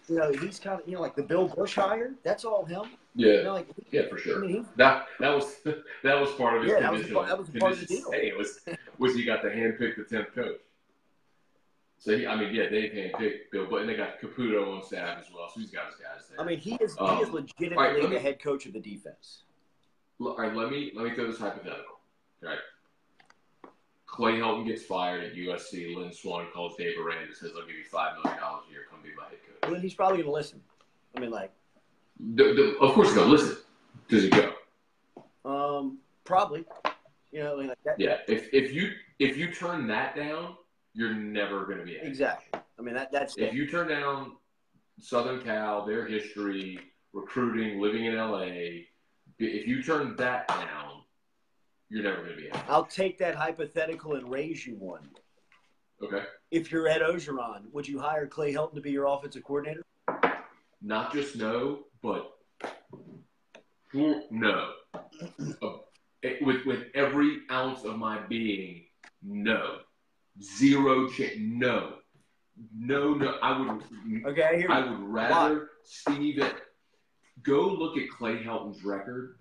he's kind of, like the Bill Bush hire. That's all him. Yeah, for sure. I mean, that was part of his condition. That was part of the deal. Hey, was he got to handpick the 10th coach. So they've handpicked Bill, but they got Caputo on staff as well, so he's got his guys there. I mean, he is legitimately the head coach of the defense. All right, let me throw this hypothetical. All right. Clay Helton gets fired at USC. Lynn Swann calls Dave Aranda and says, "I'll give you $5 million a year. Come be my head coach." Well, then he's probably going to listen. I mean, like. Of course he's going to listen. Does he go? Probably. Like that. Yeah. If you turn that down, you're never going to be a head coach. Exactly. I mean, that's if you turn down Southern Cal, their history, recruiting, living in LA, if you turn that down, you're never going to be a head coach. I'll take that hypothetical and raise you one. Okay. If you're Ed Ogeron, would you hire Clay Helton to be your offensive coordinator? Not just no, but no. With every ounce of my being, no. Zero chance. No. No. I would rather Steve go look at Clay Helton's record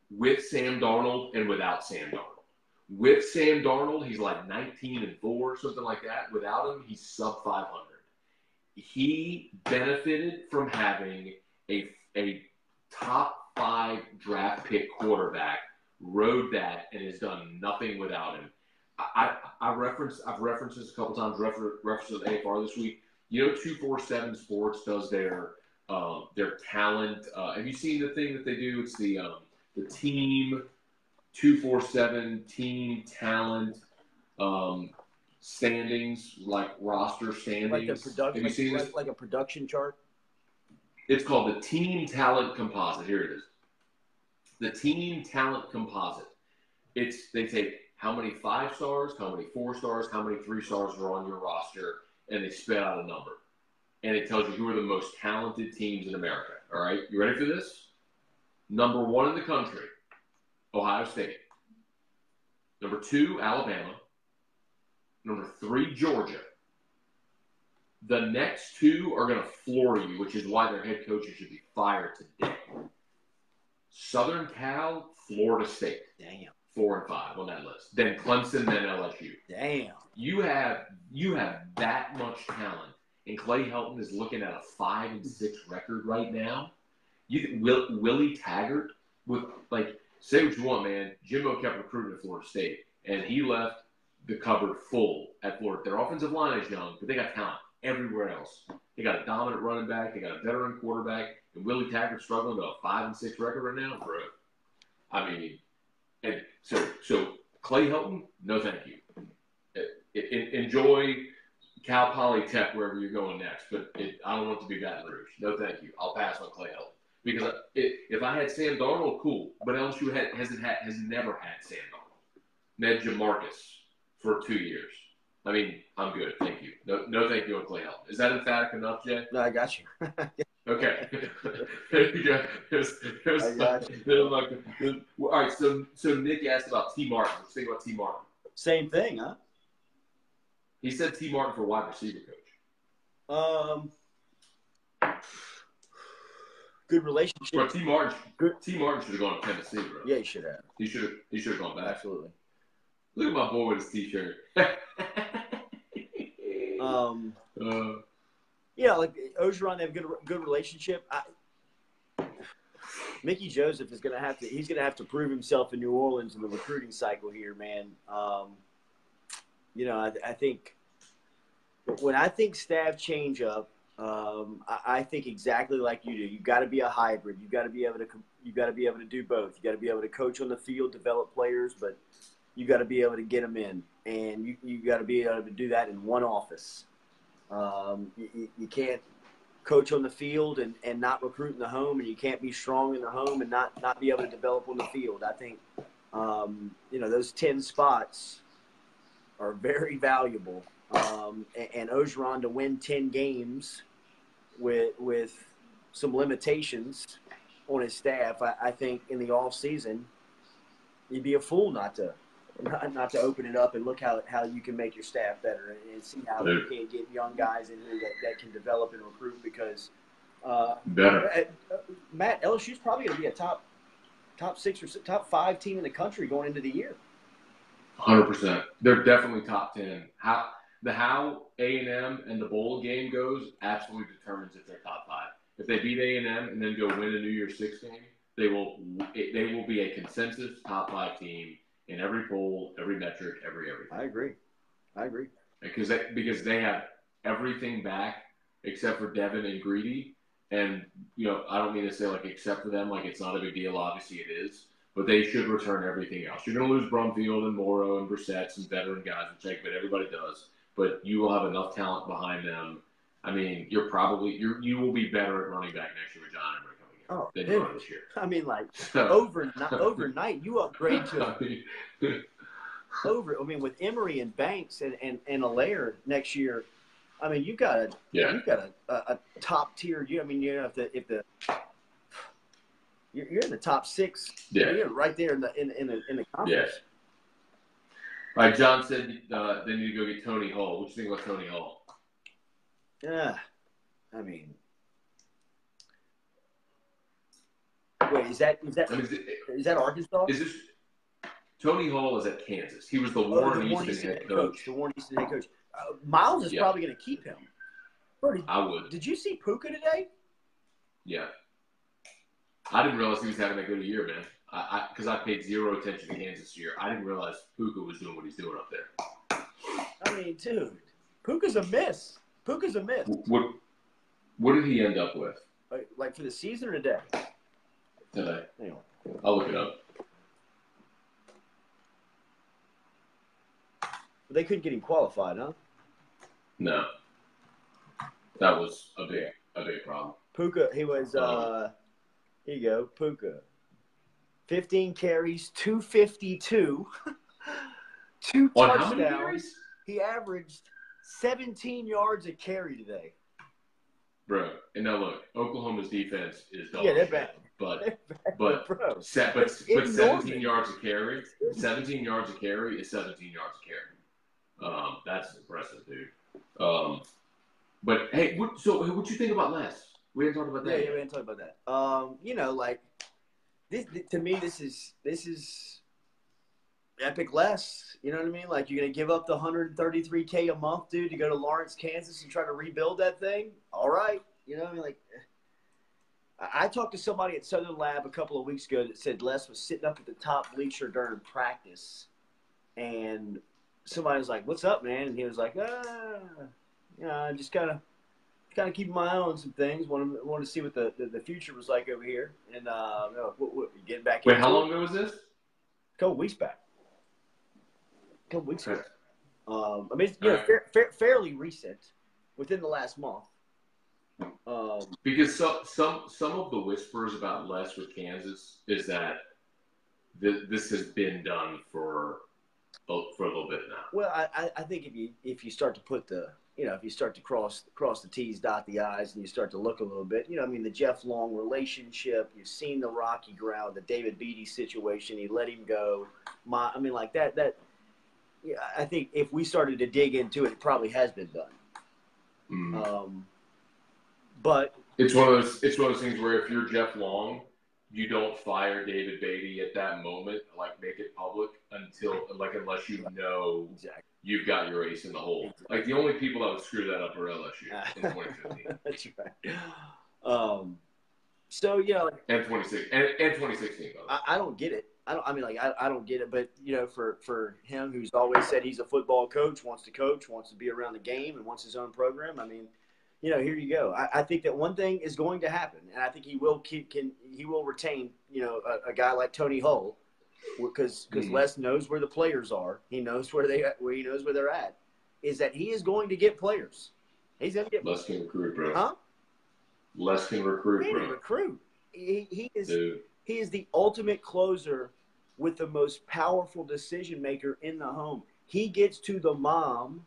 with Sam Darnold and without Sam Darnold. With Sam Darnold, he's like 19-4, something like that. Without him, he's sub 500. He benefited from having a top 5 draft pick quarterback, rode that, and has done nothing without him. I've referenced this a couple times. Referenced with AFR this week. 247 Sports does their talent. Have you seen the thing that they do? It's the team 247 team talent standings, like roster standings. Like the production, have you seen this? Like a production chart. It's called the Team Talent Composite. Here it is. The Team Talent Composite. They take how many 5 stars, how many 4 stars, how many 3 stars are on your roster, and they spit out a number. And it tells you who are the most talented teams in America. All right, you ready for this? Number 1 in the country, Ohio State. Number 2, Alabama. Number 3, Georgia. The next 2 are going to floor you, which is why their head coaches should be fired today. Southern Cal, Florida State. Damn. 4 and 5 on that list. Then Clemson, then LSU. Damn. You have that much talent, and Clay Helton is looking at a 5-6 record right now. Willie Taggart with say what you want, man. Jimbo kept recruiting at Florida State, and he left the cupboard full at Florida. Their offensive line is young, but they got talent everywhere else. They got a dominant running back. They got a veteran quarterback, and Willie Taggart struggling to a 5-6 record right now, bro. I mean, and so Clay Helton, no thank you. Enjoy Cal Polytech wherever you're going next, but I don't want to be Baton Rouge. No thank you. I'll pass on Clay Helton. Because if I had Sam Darnold, cool. But LSU has never had Sam Darnold. Ned Jamarcus for 2 years. I mean, I'm good. Thank you. No thank you on Clay Helton. Is that emphatic enough, Jay? No, I got you. Okay. I got you. All right, so Nick asked about T. Martin. Let's think about T. Martin. Same thing, huh? He said T. Martin for wide receiver coach. Good relationship. Bro, T. Martin should have gone to Tennessee, bro. Yeah, he should have. He should have gone back. Absolutely. Look at my boy with his T-shirt. Yeah, like Ogeron, they have a good relationship. Mickey Joseph is gonna have to prove himself in New Orleans in the recruiting cycle here, man. I think when I think staff change up, I think exactly like you do. You've got to be a hybrid. You've got to be able to do both. You got to be able to coach on the field, develop players, but you got to be able to get them in, and you got to be able to do that in one office. You can't coach on the field and not recruit in the home, and you can't be strong in the home and not be able to develop on the field. I think those 10 spots are very valuable. And Ogeron to win 10 games with some limitations on his staff, I think in the off season, you'd be a fool not to open it up and look how you can make your staff better and see how you can get young guys in here that can develop and recruit because better. Matt, LSU's probably going to be a top 6 or top 5 team in the country going into the year. 100%. They're definitely top 10. How A&M and the bowl game goes absolutely determines if they're top 5. If they beat A&M and then go win a New Year's Six game, they will be a consensus top 5 team in every poll, every metric, everything. I agree. Because they have everything back except for Devin and Greedy, and I don't mean to say except for them, it's not a big deal. Obviously it is. But they should return everything else. You're going to lose Brumfield and Morrow and Brissett, some veteran guys, but everybody does. but you will have enough talent behind them. I mean, you will be better at running back next year with John Emery coming in than you are this year. I mean, like overnight, you upgrade to with Emery and Banks and Allaire next year. I mean, you've got a top tier. You're in the top 6. Yeah, you're right there in the conference. Yes. All right, John said they need to go get Tony Hall. What do you think about Tony Hall? Yeah, I mean, wait, is that Arkansas? Is this Tony Hall is at Kansas? He was the Warren Easton head coach. The Warren Easton head coach. Miles is probably going to keep him. I would. Did you see Puka today? Yeah. I didn't realize he was having that good a year, man. Because I paid zero attention to Kansas this year. I didn't realize Puka was doing what he's doing up there. I mean, dude, Puka's a miss. What did he end up with? Like for the season or today? Today. Hang on. I'll look it up. They couldn't get him qualified, huh? No. That was a big problem. Puka, he was here you go, Puka. 15 carries, 252, 2 touchdowns. He averaged 17 yards a carry today. Bro, and now look, Oklahoma's defense is dog they're shit, bad. But bro, 17 yards a carry. 17 yards a carry is 17 yards a carry. That's impressive, dude. But hey, what you think about Les? We didn't talk about that. Yeah, we didn't talk about that. Like this to me, this is epic Les. You know what I mean? Like, you're gonna give up the $133K a month, dude, to go to Lawrence, Kansas, and try to rebuild that thing. All right, you know what I mean? Like, I talked to somebody at Southern Lab a couple of weeks ago that said Les was sitting up at the top bleacher during practice, and somebody was like, "What's up, man?" And he was like, just kind of keeping my eye on some things. Want to see what the future was like over here, and getting back. Wait, how long ago was this? A couple weeks back. Ago. I mean, fairly recent, within the last month. Because some of the whispers about Les with Kansas is that this has been done for a little bit now. Well, I think if you start to put if you start to cross the T's, dot the I's, and you start to look a little bit, the Jeff Long relationship, you've seen the rocky ground, the David Beatty situation, he let him go. I think if we started to dig into it, it probably has been done. Mm. But it's one of those things where if you're Jeff Long, you don't fire David Beatty at that moment, like make it public unless you know exactly. You've got your ace in the hole. Exactly. Like, the only people that would screw that up are LSU in 2015. That's right. So and 2016. I don't get it. I don't get it. But for him, who's always said he's a football coach, wants to be around the game, and wants his own program. I mean, here you go. I think that one thing is going to happen, and I think he will retain a guy like Tony Hull, because Les knows where the players are. He knows where they're at. Is that he is going to get players. He's going to get Les can recruit, bro. Huh? Les can recruit, bro. Recruit. He is. Dude. He is the ultimate closer with the most powerful decision maker in the home. He gets to the mom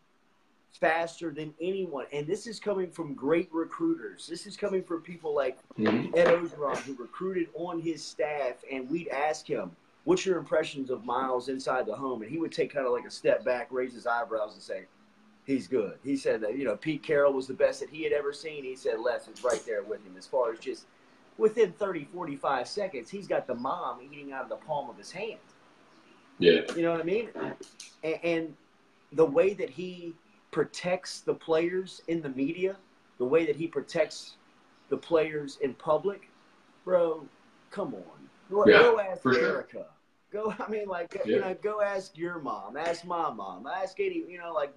faster than anyone. And this is coming from great recruiters. This is coming from people like Ed Ogeron, who recruited on his staff. And we'd ask him, what's your impressions of Miles inside the home? And he would take kind of like a step back, raise his eyebrows, and say, he's good. He said that, Pete Carroll was the best that he had ever seen. He said Les is right there with him as far as just within 30, 45 seconds, he's got the mom eating out of the palm of his hand. Yeah. You know what I mean? And the way that he protects the players in the media, the way that he protects the players in public, bro, come on. Go ask Erica. Sure. Go ask your mom. Ask my mom. Ask any,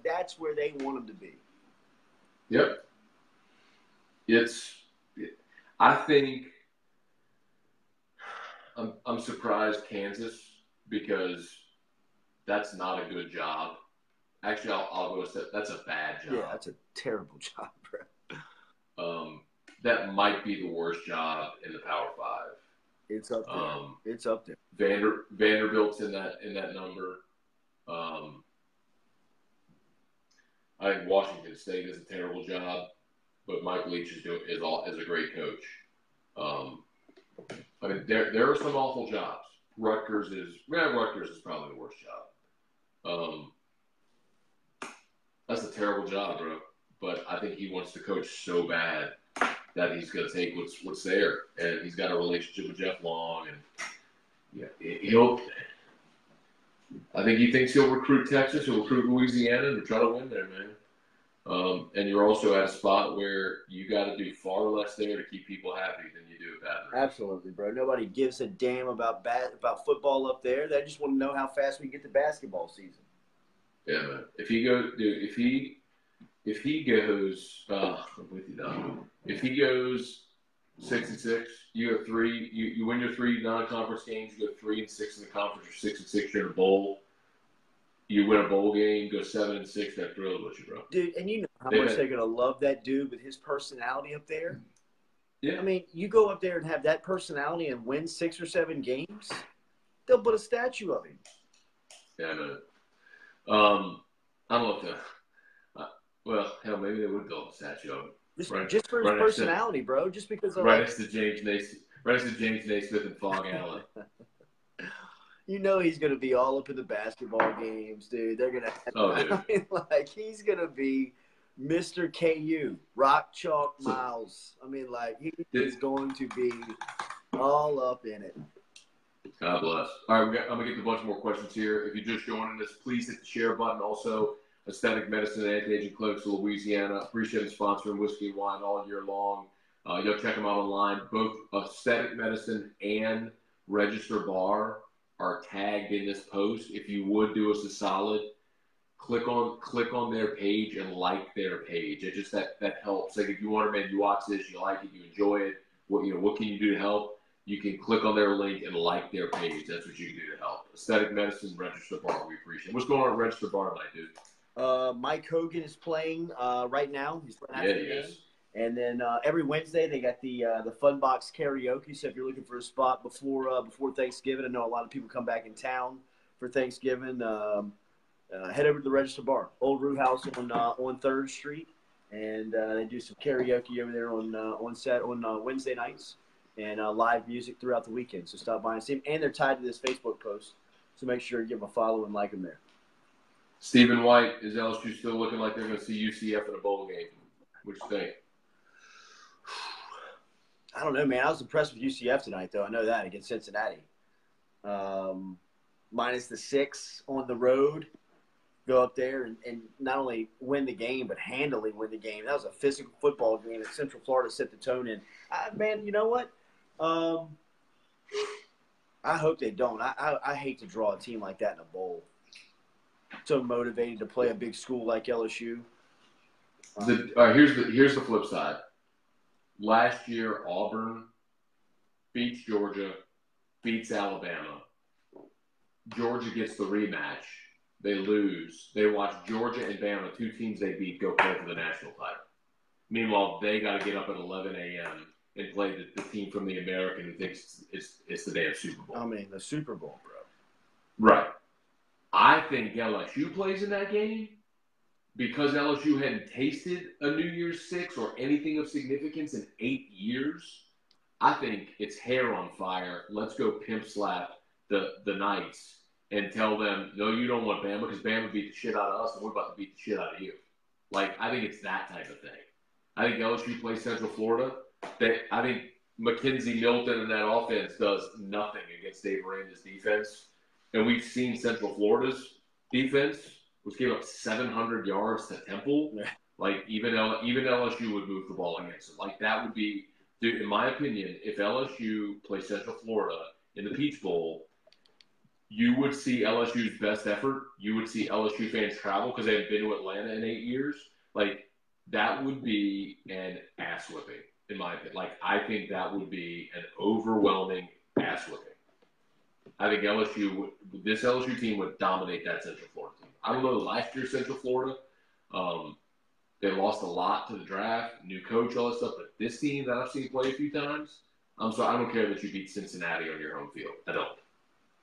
that's where they want him to be. Yep. I think I'm surprised Kansas, because that's not a good job Actually, I'll go with that's a bad job. Yeah, that's a terrible job, bro. That might be the worst job in the Power Five. It's up there. It's up there. Vanderbilt's in that number. I think Washington State is a terrible job, but Mike Leach is a great coach. I mean, there are some awful jobs. Rutgers is probably the worst job. That's a terrible job, bro. But I think he wants to coach so bad that he's going to take what's there, and he's got a relationship with Jeff Long, and yeah, I think he thinks he'll recruit Texas, he'll recruit Louisiana, and try to win there, man. And you're also at a spot where you got to do far less there to keep people happy than you do at Baton Rouge. Absolutely, bro. Nobody gives a damn about football up there. They just want to know how fast we get to basketball season. Yeah, man. If he goes, I'm with you, Don. If he goes 6-6, you go 3. You win your 3 non-conference games. You go 3-6 in the conference, or 6-6. You're in a bowl. You win a bowl game, go 7-6. That thrilled with you, bro. Dude, and you know how much they're gonna love that dude with his personality up there. Yeah. I mean, you go up there and have that personality and win 6 or 7 games, they'll put a statue of him. Yeah, man. I don't know if well, hell, maybe they would build a statue of him. Just for his personality, bro. Just because of next to James Naismith and Fog Allen. You know he's gonna be all up in the basketball games, dude. They're gonna. Dude. I mean, like he's gonna be Mr. KU, Rock Chalk Miles. I mean, like he is going to be all up in it. God bless. All right, I'm going to get to a bunch more questions here. If you're just joining us, please hit the share button. Also, Aesthetic Medicine and Anti-Aging Clinics of Louisiana. Appreciate them sponsoring Whiskey and Wine all year long. You'll check them out online. Both Aesthetic Medicine and Register Bar are tagged in this post. If you would do us a solid, click on their page and like their page. It just that helps. Like if you want to watch this, you like it, you enjoy it. What can you do to help? You can click on their link and like their page. That's what you can do to help. Aesthetic Medicine, Register Bar, we appreciate it. What's going on at Register Bar tonight, dude? Mike Hogan is playing right now. He's playing after the game. Is. And then every Wednesday they got the Fun Box Karaoke. So if you're looking for a spot before Thanksgiving, I know a lot of people come back in town for Thanksgiving. Head over to the Register Bar, Old Root House on 3rd Street, and they do some karaoke over there on Wednesday nights. And live music throughout the weekend. So stop by and see them. And they're tied to this Facebook post. So make sure you give them a follow and like them there. Stephen White, is LSU still looking like they're going to see UCF in a bowl game? What you think? I don't know, man. I was impressed with UCF tonight, though. I know that against Cincinnati. Minus the 6 on the road. Go up there and not only win the game, but handily win the game. That was a physical football game that Central Florida set the tone in. Man, you know what? I hope they don't. I hate to draw a team like that in a bowl. So motivated to play a big school like LSU. Here's the flip side. Last year, Auburn beats Georgia, beats Alabama. Georgia gets the rematch. They lose. They watch Georgia and Bama, 2 teams they beat, go play for the national title. Meanwhile, they got to get up at 11 a.m. and play the team from the American who thinks it's the damn Super Bowl. I mean, the Super Bowl, bro. Right. I think LSU plays in that game because LSU hadn't tasted a New Year's Six or anything of significance in 8 years. I think it's hair on fire. Let's go pimp slap the Knights and tell them, no, you don't want Bama because Bama beat the shit out of us and we're about to beat the shit out of you. Like, I think it's that type of thing. I think LSU plays Central Florida. I think Mackenzie Milton and that offense does nothing against Dave Aranda's defense. And we've seen Central Florida's defense, which gave up 700 yards to Temple. Yeah. Like, even LSU would move the ball against it. Like, that would be, dude, in my opinion, if LSU plays Central Florida in the Peach Bowl, you would see LSU's best effort. You would see LSU fans travel because they haven't been to Atlanta in 8 years. Like, that would be an ass whipping, in my opinion. Like, I think that would be an overwhelming ass whipping. I think this LSU team would dominate that Central Florida team. I don't know last year Central Florida. They lost a lot to the draft, new coach, all that stuff. But this team that I've seen play a few times, I'm sorry, I don't care that you beat Cincinnati on your home field. I don't.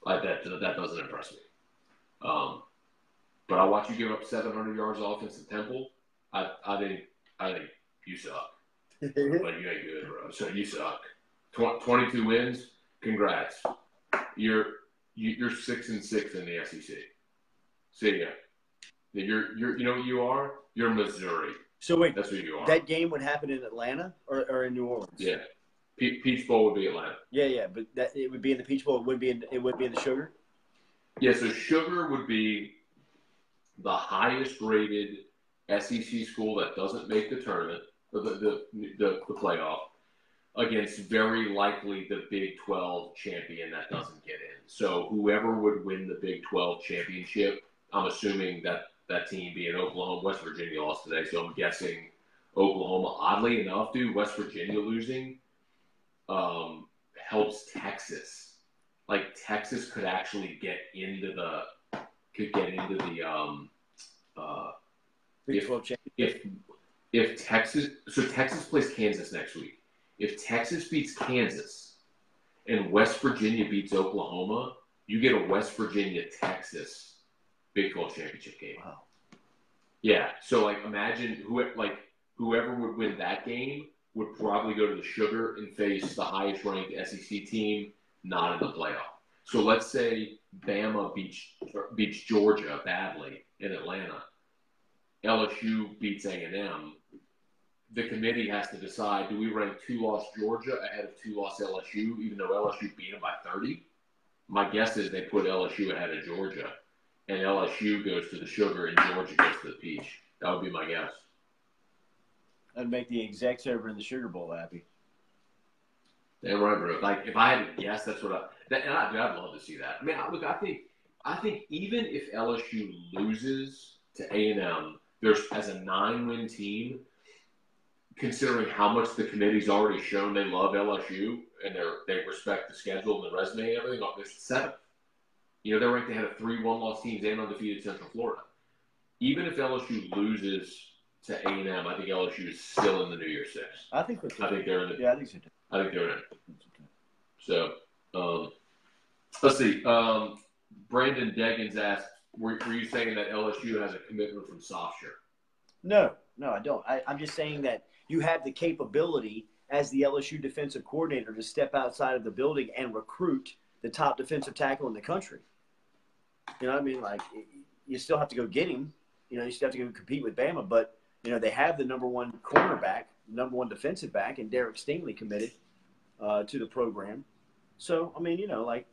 Like that doesn't impress me. But I watch you give up 700 yards of offense to Temple. I think you suck. Like you ain't good, bro. So you suck. 22 wins. Congrats. You're 6-6 in the SEC. See ya. You're you know what you are? You're Missouri. So wait, that's what you are. That game would happen in Atlanta or in New Orleans? Yeah. Peach Bowl would be Atlanta. Yeah, but it would be in the Peach Bowl. It would be in the Sugar. Yeah, so Sugar would be the highest rated SEC school that doesn't make the tournament, the playoff, against very likely the Big 12 champion that doesn't get in. So whoever would win the Big 12 championship, I'm assuming that team being Oklahoma, West Virginia lost today, so I'm guessing Oklahoma. Oddly enough, dude, West Virginia losing helps Texas. Like Texas could actually get into the Big 12 championship. If Texas plays Kansas next week. If Texas beats Kansas and West Virginia beats Oklahoma, you get a West Virginia-Texas Big 12 championship game. Wow. Yeah. So like imagine whoever would win that game would probably go to the Sugar and face the highest ranked SEC team not in the playoff. So let's say Bama beats Georgia badly in Atlanta. LSU beats A&M. The committee has to decide, do we rank 2-loss Georgia ahead of 2-loss LSU, even though LSU beat them by 30? My guess is they put LSU ahead of Georgia, and LSU goes to the Sugar and Georgia goes to the Peach. That would be my guess. That'd make the execs over in the Sugar Bowl happy. Damn right, bro. Like, if I had to guess, that's what I'd love to see that. I mean, look, I think even if LSU loses to A&M, there's as a 9-win team, considering how much the committee's already shown they love LSU and they respect the schedule and the resume and everything, they're 7th. You know, they're ranked ahead of 3 one-loss teams and undefeated Central Florida. Even if LSU loses to A&M, I think LSU is still in the New Year's Six. I think they're in it. Yeah, I think so too. I think they're in it. So, let's see. Brandon Deggins asked, were you saying that LSU has a commitment from Softshare? No, I don't. I'm just saying that you have the capability as the LSU defensive coordinator to step outside of the building and recruit the top defensive tackle in the country. You know what I mean? Like, you still have to go get him. You know, you still have to go compete with Bama. But, you know, they have the number one cornerback, number one defensive back, and Derek Stingley committed to the program. So, I mean, you know, like,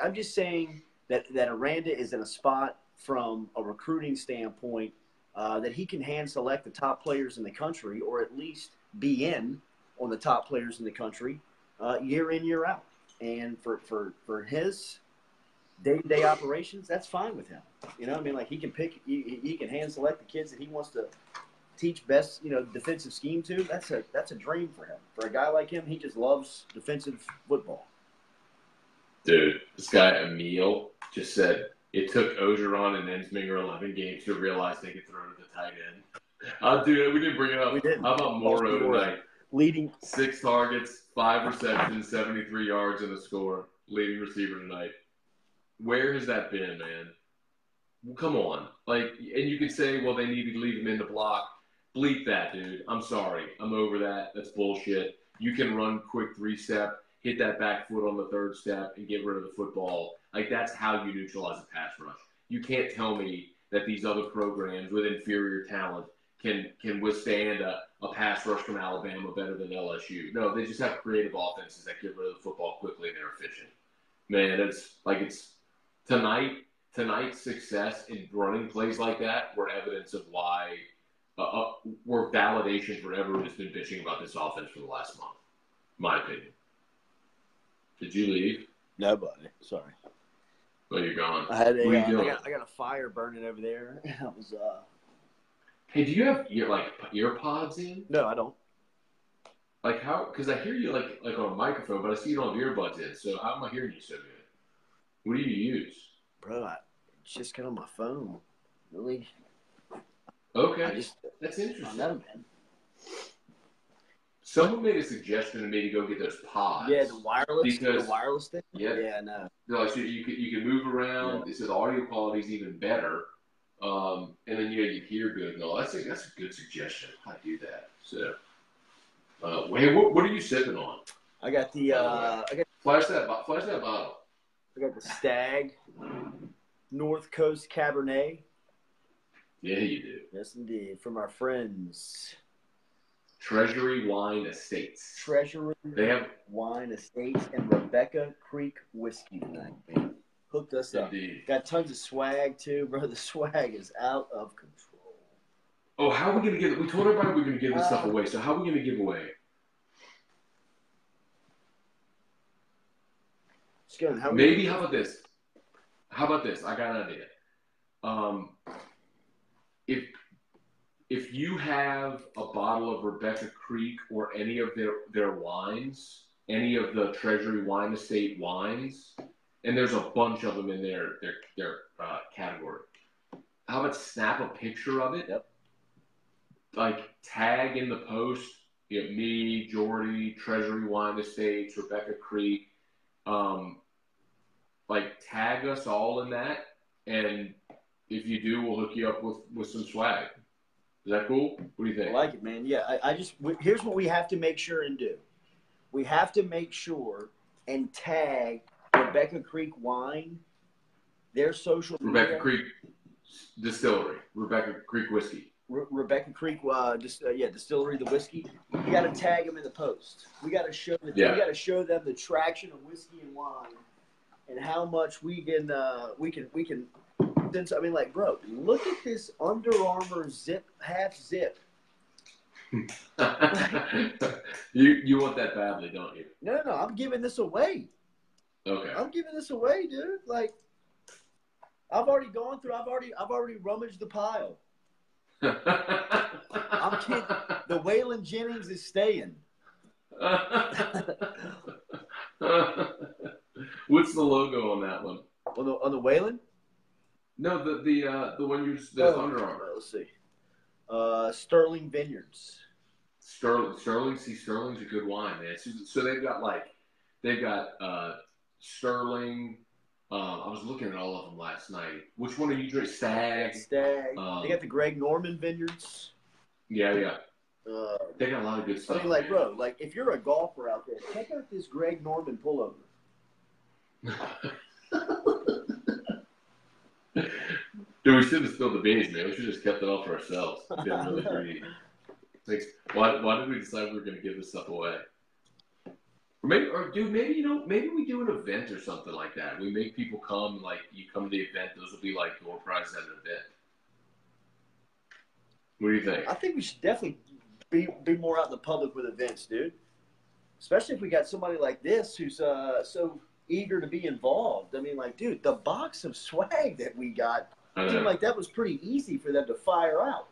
I'm just saying that Aranda is in a spot from a recruiting standpoint that he can hand select the top players in the country, or at least be in on the top players in the country year in, year out. And for his day-to-day operations, that's fine with him. You know what I mean? Like, he can pick, he can hand select the kids that he wants to teach best, you know, defensive scheme to. That's a dream for him. For a guy like him, he just loves defensive football. Dude, this guy Emil just said it took Ogeron and Ensminger 11 games to realize they could throw to the tight end. Dude, we didn't bring it up. We didn't. How about Morrow tonight? Leading 6 targets, 5 receptions, 73 yards and a score. Leading receiver tonight. Where has that been, man? Well, come on. Like, and you could say, well, they need to leave him in the block. Bleep that, dude. I'm sorry. I'm over that. That's bullshit. You can run quick 3-step, hit that back foot on the 3rd step, and get rid of the football. Like, that's how you neutralize a pass rush. You can't tell me that these other programs with inferior talent can withstand a pass rush from Alabama better than LSU. No, they just have creative offenses that get rid of the football quickly and they're efficient. Man, it's tonight's success in running plays like that were evidence of why were validation for everyone who's been bitching about this offense for the last month. My opinion. Did you leave? Nobody. Sorry. Oh, you're gone. I had what are you doing? I got a fire burning over there. I was Hey, do you have ear pods in? No, I don't. Like how? Because I hear you like on a microphone, but I see you don't have earbuds in. So how am I hearing you so good? What do you use? Bro, it's just kind of my phone. Really? Okay. That's I interesting. know, man. Someone made a suggestion to me to go get those pods. Yeah, the wireless thing. Yeah, no. So you could move around. Yeah. They said the audio quality is even better, and then you hear good and all. That's a good suggestion. I do that. So, hey, what are you sipping on? I got the flash that bottle. I got the Stag North Coast Cabernet. Yeah, you do. Yes, indeed. From our friends. Treasury Wine Estates. They have Wine Estates and Rebecca Creek Whiskey tonight, man. Hooked us up. Indeed. Got tons of swag, too, bro. The swag is out of control. Oh, how are we going to give it? We told everybody we were going to give this stuff away. So how are we going to give away? Maybe, how about this? I got an idea. If you have a bottle of Rebecca Creek or any of their wines, any of the Treasury Wine Estate wines, and there's a bunch of them in their category. How about snap a picture of it? Yep. Like tag in the post, me, Jordy, Treasury Wine Estates, Rebecca Creek. Like tag us all in that, and if you do, we'll hook you up with some swag. Is that cool? What do you think? I like it, man. Yeah, here's what we have to make sure and do. We have to make sure and tag Rebecca Creek Wine, their social media. Rebecca Creek Distillery, Rebecca Creek Whiskey. Rebecca Creek, Distillery, the whiskey. You got to tag them in the post. We got to show them. We got to show them the traction of whiskey and wine, and how much we can. I mean, like, bro, look at this Under Armour half zip. You want that badly, don't you? No, I'm giving this away. Okay. I'm giving this away, dude. Like, I've already gone through. I've already rummaged the pile. I'm kidding. The Waylon Jennings is staying. What's the logo on that one? On the Waylon? No, the one you just Under Armour. Let's see. Sterling Vineyards. Sterling's a good wine, man. So they've got Sterling. I was looking at all of them last night. Which one are you drinking? Stag. They got the Greg Norman Vineyards. Yeah. They got a lot of good stuff. I mean, like, bro, like if you're a golfer out there, check out this Greg Norman pullover. Dude, we shouldn't have spilled the beans, man. We should have just kept it all for ourselves. Didn't really greedy. Like, why did we decide we were going to give this stuff away? Maybe we do an event or something like that. We make people come, like, you come to the event, those will be like door prizes at an event. What do you think? I think we should definitely be more out in the public with events, dude. Especially if we got somebody like this who's so eager to be involved. I mean, like, dude, the box of swag that we got, it seemed like that was pretty easy for them to fire out.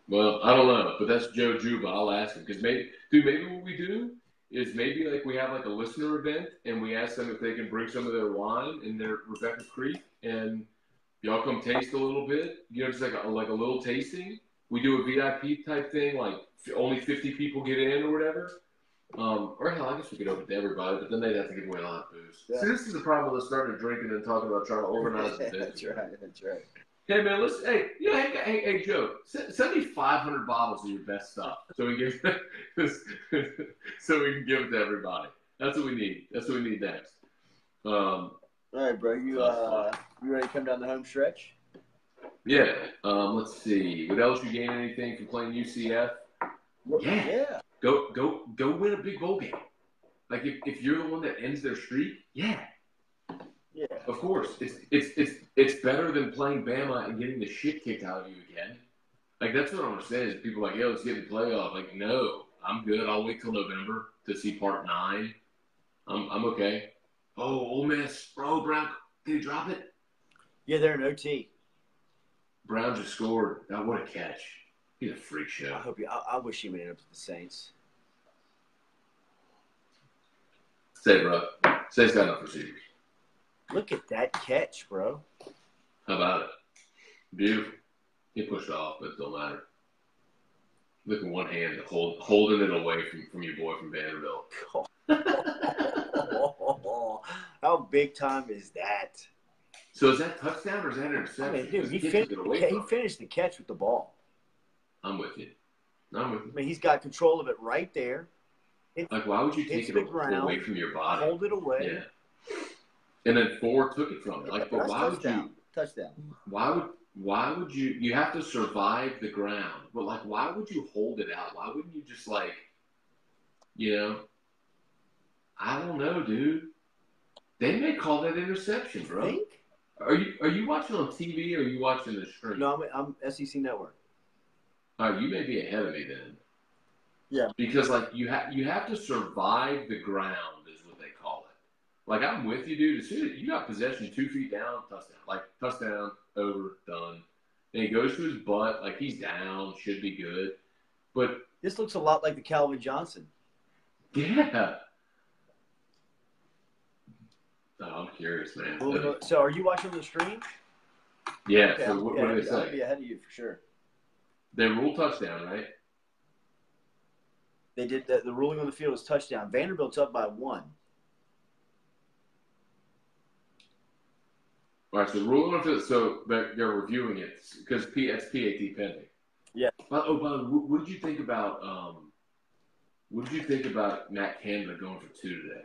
Well, I don't know, but that's Joe Juba. I'll ask him because maybe what we do is maybe like we have like a listener event and we ask them if they can bring some of their wine in their Rebecca Creek and y'all come taste a little bit. You know, just like a little tasting. We do a VIP type thing, like only 50 people get in or whatever. Or hell, I guess we could open to everybody, but then they'd have to give away a lot of booze. Yeah. See, this is the problem with starting drinking and talking about trying to organize the That's right. Hey man, listen. Hey Joe, send me 500 bottles of your best stuff so we can give it to everybody. That's what we need. That's what we need next. All right, bro. You ready to come down the home stretch? Yeah. Let's see. Would LSU gain anything from playing UCF? Yeah. Go win a big bowl game. Like if you're the one that ends their streak, yeah. Of course, it's better than playing Bama and getting the shit kicked out of you again. Like that's what I'm gonna say is people are like, let's get the playoff. Like, no, I'm good. I'll wait till November to see part 9. I'm okay. Oh, Ole Miss, bro, Brown, did he drop it? Yeah, they're in OT. Brown just scored. God, what a catch! He's a freak show. I wish he made it up to the Saints. Say, bro. Say's got enough receivers. Look at that catch, bro. How about it? Beautiful. He pushed off, but it don't matter. Look at one hand holding it away from your boy from Vanderbilt. How big time is that? So is that touchdown or is that interception? I mean, dude, he finished the catch with the ball. I'm with you. I mean, he's got control of it right there. Like, why would you take it away from your body? Hold it away. Yeah. And then Ford took it from you. Like, but why would you? Touchdown. Why would you? You have to survive the ground. But, like, why would you hold it out? Why wouldn't you just, like, I don't know, dude. They may call that interception, bro. Think? Are you watching on TV or are you watching the stream? No, I'm SEC Network. All right, you may be ahead of me then. Yeah. Because, like, you have to survive the ground is what they call it. Like, I'm with you, dude. As soon as you got possession 2 feet down, touchdown. Like, touchdown, over, done. Then he goes to his butt, like he's down, should be good. But this looks a lot like the Calvin Johnson. Yeah. Oh, I'm curious, man. So are you watching the stream? Yeah. Okay, so what do they say? I'll be ahead of you for sure. They ruled touchdown, right? They did the ruling on the field was touchdown. Vanderbilt's up by 1. All right, so the ruling on the field, so they're reviewing it because it's PAT pending. Yeah. By the way, what did you think about Matt Canada going for 2 today?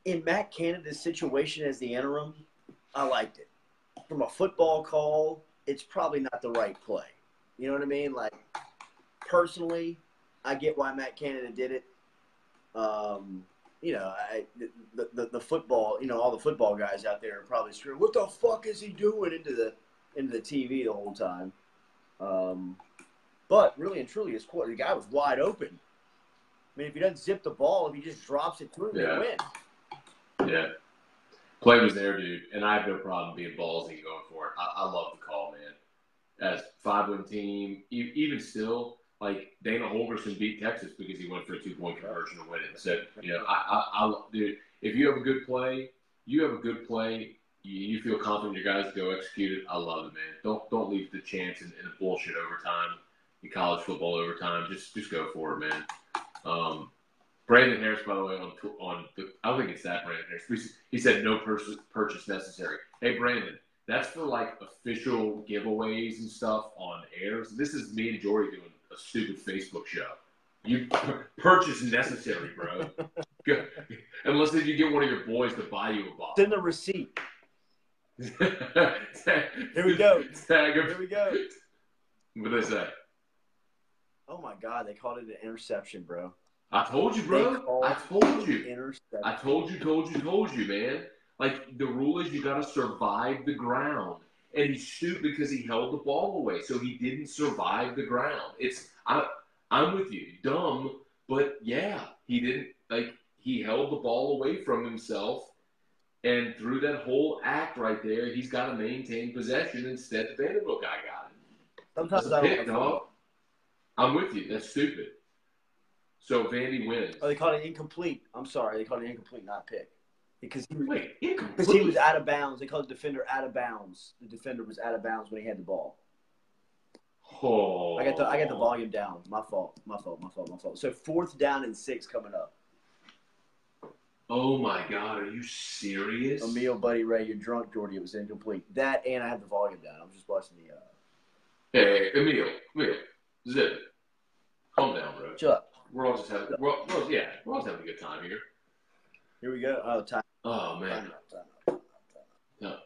In Matt Canada's situation as the interim, I liked it. From a football call, it's probably not the right play. You know what I mean? Like, personally, I get why Matt Canada did it. The football, all the football guys out there are probably screaming, "What the fuck is he doing?" into the TV the whole time. But really and truly, the guy was wide open. I mean, if he doesn't zip the ball, if he just drops it through, they win. Yeah. Play was there, dude, and I have no problem being ballsy and going for it. I love the call, man. As 5-win team, even still, like Dana Holgorsen beat Texas because he went for a 2-point conversion to win it. So, dude, if you have a good play, you feel confident your guys go execute it. I love it, man. Don't leave the chance in a bullshit overtime, in college football overtime. Just go for it, man. Brandon Harris, by the way, I don't think it's that Brandon Harris. He said no purchase necessary. Hey, Brandon, that's for like official giveaways and stuff on air. So this is me and Jordy doing a stupid Facebook show. You purchase necessary, bro. Unless you get one of your boys to buy you a bottle. Send the receipt. Here we go. Here we go. What did they say? Oh my God, they called it an interception, bro. I told you, bro. I told you. I told you, man. Like, the rule is you got to survive the ground. And he stooped because he held the ball away. So he didn't survive the ground. I'm with you. Dumb, but yeah, he didn't. Like, he held the ball away from himself. And through that whole act right there, he's got to maintain possession. Instead, the Vanderbilt guy got it. Sometimes I don't know. I'm with you. That's stupid. So Vandy wins. Oh, they called it incomplete. I'm sorry. They called it incomplete, not pick. Because he was out of bounds. They called the defender out of bounds. The defender was out of bounds when he had the ball. Oh. I got the volume down. My fault. So 4th down and 6 coming up. Oh, my God. Are you serious? Emil, Buddy Ray, you're drunk, Jordy. It was incomplete. That and I have the volume down. I'm just watching the Hey, Emil. Zip. Calm down, bro. Shut up. We're all just having a good time here. Here we go. Oh, time. Oh, man. Time. No.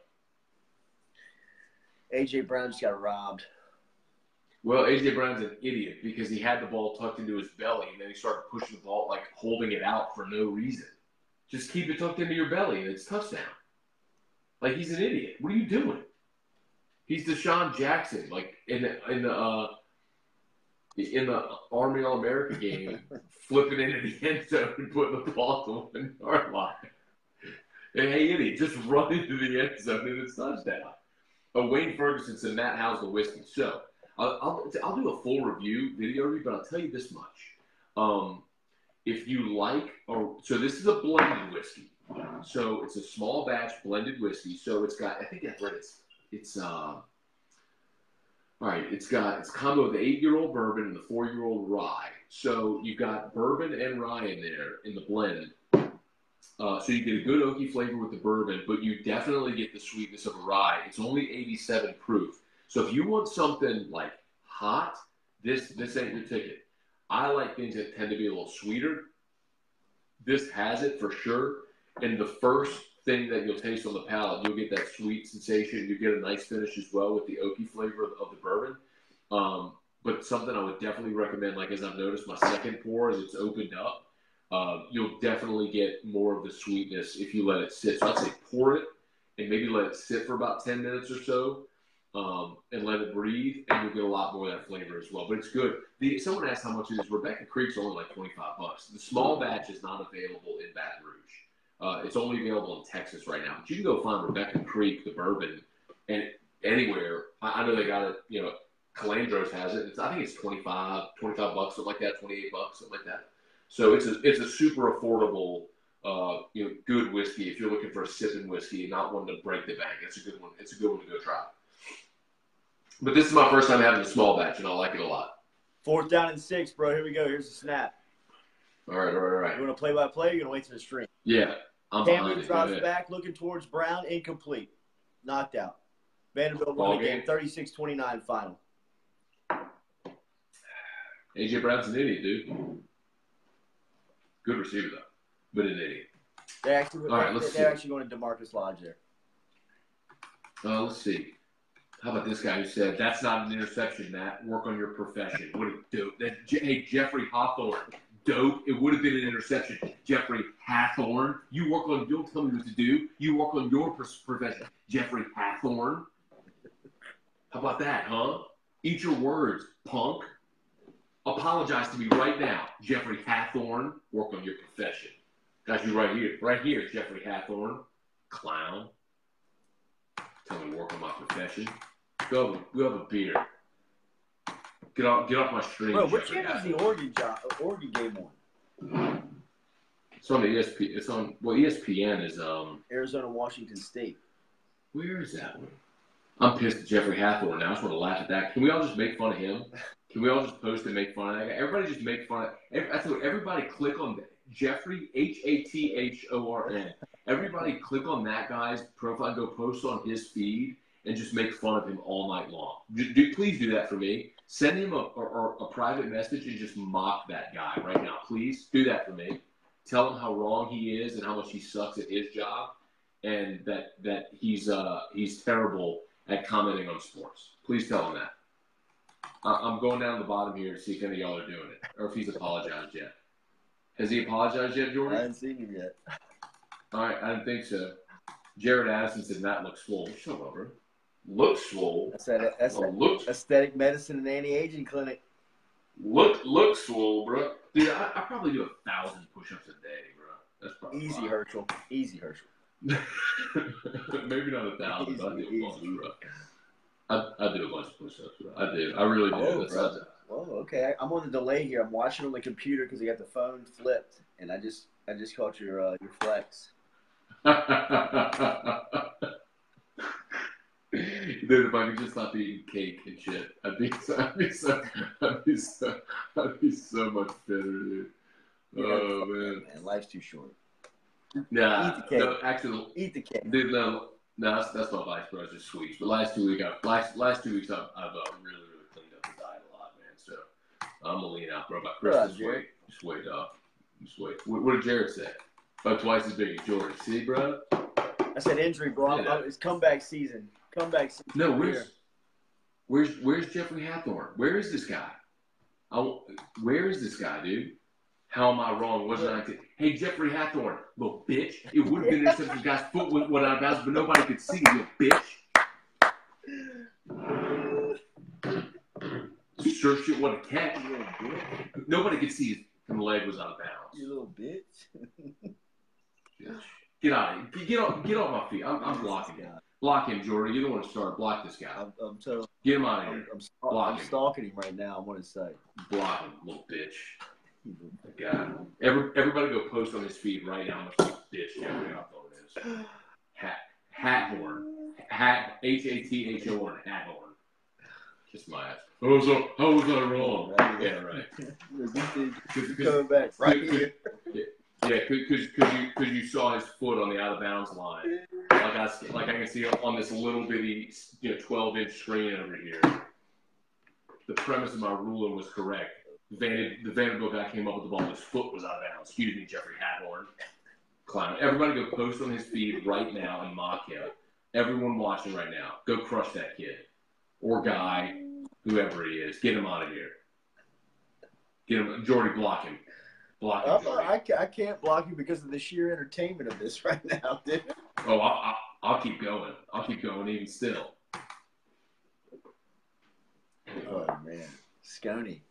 A.J. Brown just got robbed. Well, A.J. Brown's an idiot because he had the ball tucked into his belly, and then he started pushing the ball, like holding it out for no reason. Just keep it tucked into your belly, and it's touchdown. Like, he's an idiot. What are you doing? He's Deshaun Jackson, like in the Army All-America game, flipping into the end zone and putting the ball to the 1-yard line. And hey, idiot, just run into the end zone and it's touchdown. Wayne Ferguson said, Matt, how's the whiskey? So, I'll do a full video review, but I'll tell you this much. If you like, so this is a blended whiskey, So it's a small batch blended whiskey. So it's got, I think that's what it's all right. It's combo of the 8-year-old bourbon and the 4-year-old rye. So you've got bourbon and rye in there in the blend. So you get a good oaky flavor with the bourbon, but you definitely get the sweetness of a rye. It's only 87 proof. So if you want something like hot, this ain't your ticket. I like things that tend to be a little sweeter. This has it for sure. And the first thing that you'll taste on the palate, you'll get that sweet sensation. You get a nice finish as well with the oaky flavor of the bourbon. But something I would definitely recommend, like as I've noticed my second pour as it's opened up, you'll definitely get more of the sweetness if you let it sit. So I'd say pour it and maybe let it sit for about 10 minutes or so. And let it breathe, and you'll get a lot more of that flavor as well. But it's good. Someone asked how much it is. Rebecca Creek's only like $25. The small batch is not available in Baton Rouge. It's only available in Texas right now. But you can go find Rebecca Creek, the bourbon, and anywhere. I know they got it. You know, Calandros has it. I think it's $25, something like that. $28, something like that. So it's a super affordable, good whiskey if you're looking for a sipping whiskey and not one to break the bank. It's a good one. It's a good one to go try. But this is my first time having a small batch, and I like it a lot. 4th down and 6, bro. Here we go. Here's the snap. All right. You want to play by play, or you going to wait to the stream? Yeah. Cameron drops back, looking towards Brown, incomplete. Knocked out. Vanderbilt won the game, 36-29 final. A.J. Brown's an idiot, dude. Good receiver, though, but an idiot. They're actually going to DeMarcus Lodge there. Let's see. How about this guy who said, that's not an interception, Matt. Work on your profession. What a dope. Hey, Jeffrey Hathorn. Dope. It would have been an interception. Jeffrey Hathorn. Don't tell me what to do. You work on your profession. Jeffrey Hathorn. How about that, huh? Eat your words, punk. Apologize to me right now. Jeffrey Hathorn. Work on your profession. Got you right here. Right here, Jeffrey Hathorn. Clown. Tell me to work on my profession. Go have a beer. Get off my stream. Bro, what channel is the Oregon game on? It's on the ESPN. ESPN is Arizona, Washington State. Where is that one? I'm pissed at Jeffrey Hathorn now. I just want to laugh at that. Can we all just make fun of him? Can we all just post and make fun of that guy? Everybody just make fun of. I thought everybody click on Jeffrey Hathorn. Everybody click on that guy's profile and go post on his feed and just make fun of him all night long. Please do that for me. Send him a private message and just mock that guy right now. Please do that for me. Tell him how wrong he is and how much he sucks at his job, and that he's terrible at commenting on sports. Please tell him that. I'm going down to the bottom here to see if any of y'all are doing it or if he's apologized yet. Has he apologized yet, Jordy? I haven't seen him yet. All right, I didn't think so. Jared Addison said Matt looks swole. Shut up, bro. Look swole. That's aesthetic medicine and anti-aging clinic. Look swole, bro. Dude, I probably do 1,000 push-ups a day, bro. That's probably easy, fine. Herschel. Easy, Herschel. Maybe not 1,000, but I do a bunch, bro. I do a bunch of push-ups, bro. I do. I really do. Well, okay. I'm on the delay here. I'm watching on the computer because I got the phone flipped, and I just caught your flex. Dude, if I could just stop eating cake and shit, I'd be so much better, dude. Oh man, life's too short. Nah, eat the cake. No, actually, eat the cake. Dude, no, that's not vice, bro. It's just sweets. But last 2 weeks, I've really cleaned up the diet a lot, man. So I'm gonna lean out, bro. By Christmas, just wait up. What did Jared say? About twice as big as Jordy. See, bro? I said injury, bro. Yeah. It's comeback season. No, where's Jeffrey Hathorn? Where is this guy? Where is this guy, dude? How am I wrong? Hey, Jeffrey Hathorn, little bitch. It would have been there since the guy's foot went out of bounds, but nobody could see you, bitch. Sure shit, what a catch. Nobody could see his leg was out of bounds. You little bitch. Get out of here. Get off my feet. I'm blocking him. Block him, Jordy. You don't want to start. Block this guy. I'm totally. Get him out of here. I'm stalking him right now. I want to say. Block him, little bitch. God. Everybody go post on his feed right now how much of a bitch Jeffrey Hathorn is. Hathorn. Hathorn. Hathorn. Kiss my ass. How was I wrong? Right. Yeah, right. Coming back right here. Yeah, because you saw his foot on the out of bounds line. Like I can see on this little bitty 12-inch screen over here. The premise of my ruling was correct. The Vanderbilt guy came up with the ball, his foot was out of bounds. Excuse me, Jeffrey Hathorn. Clown. Everybody go post on his feed right now and mock him. Everyone watching right now, go crush that kid. Or guy, whoever he is. Get him out of here. Get him. Jordy, block him. Block him, Jordy. I can't block you because of the sheer entertainment of this right now, dude. Oh, I'll keep going. I'll keep going even still. Oh, man. Scony.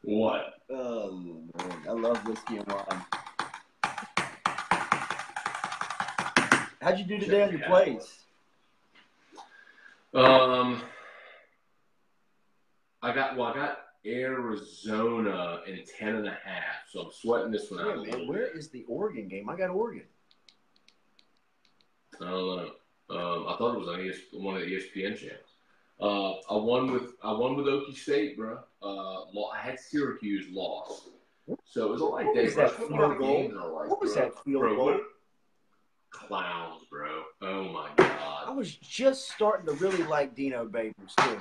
What? Oh, man. I love whiskey and wine. How'd you do today on your plays? I got Arizona in 10.5, so I'm sweating this one out. Yeah, man. Where is the Oregon game? I got Oregon. I don't know. I thought it was on one of the ESPN channels. I won with Okie State, bro. I had Syracuse lost, so it was all like what was that field goal? Like, what was that field goal? Clowns, bro. Oh my god. I was just starting to really like Dino Babers too.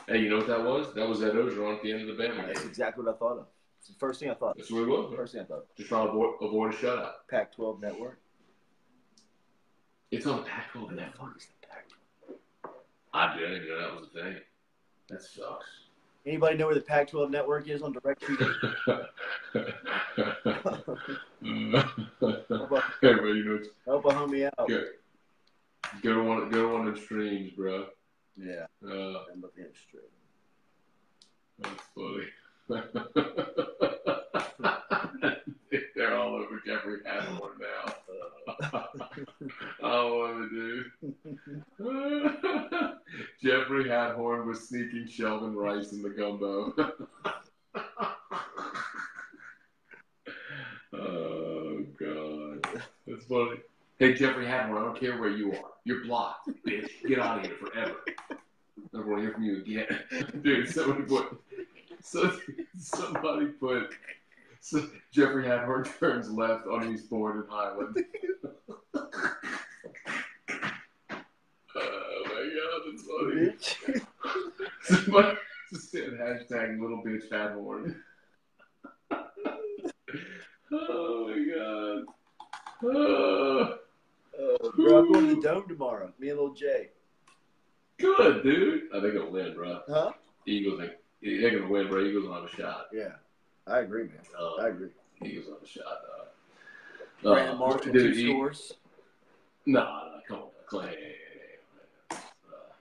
Hey, you know what that was? That was that Ogeron at the end of the Bama game. That's exactly what I thought of. It's the first thing I thought. That's what it was. First thing I thought of. Just trying to avoid a shutout. Pac-12 network. It's on the Pac-12 What the network. fuck is the Pac-12? I didn't even know that was a thing. That sucks. Anybody know where the Pac-12 network is on DirecTV? Hey, bro, you know, Help a homie out. go to one of the streams, bro. Yeah. I'm looking at straight. That's funny. They're all over Jeffrey Hathorn now. Oh, what a dude. Jeffrey Hathorn was sneaking Sheldon Rice in the gumbo. Oh, God. That's funny. Hey, Jeffrey Hathorn, I don't care where you are. You're blocked, bitch. Get out of here forever. I don't want to hear from you again. Dude, somebody put Jeffrey Hathorn turns left on East Board in Highland. Oh my god, that's funny. Somebody just said hashtag little bitch Hathorn. Oh my god. Bro, I'm going to the Dome tomorrow. Me and little Jay. Good, dude. I think they'll win, bro. Huh? Eagles, they're going to win, bro. Eagles will have a shot. Yeah. I agree, man. I agree. Eagles have a shot, Brandon Marshall, 2 scores. Nah, come on. Clay.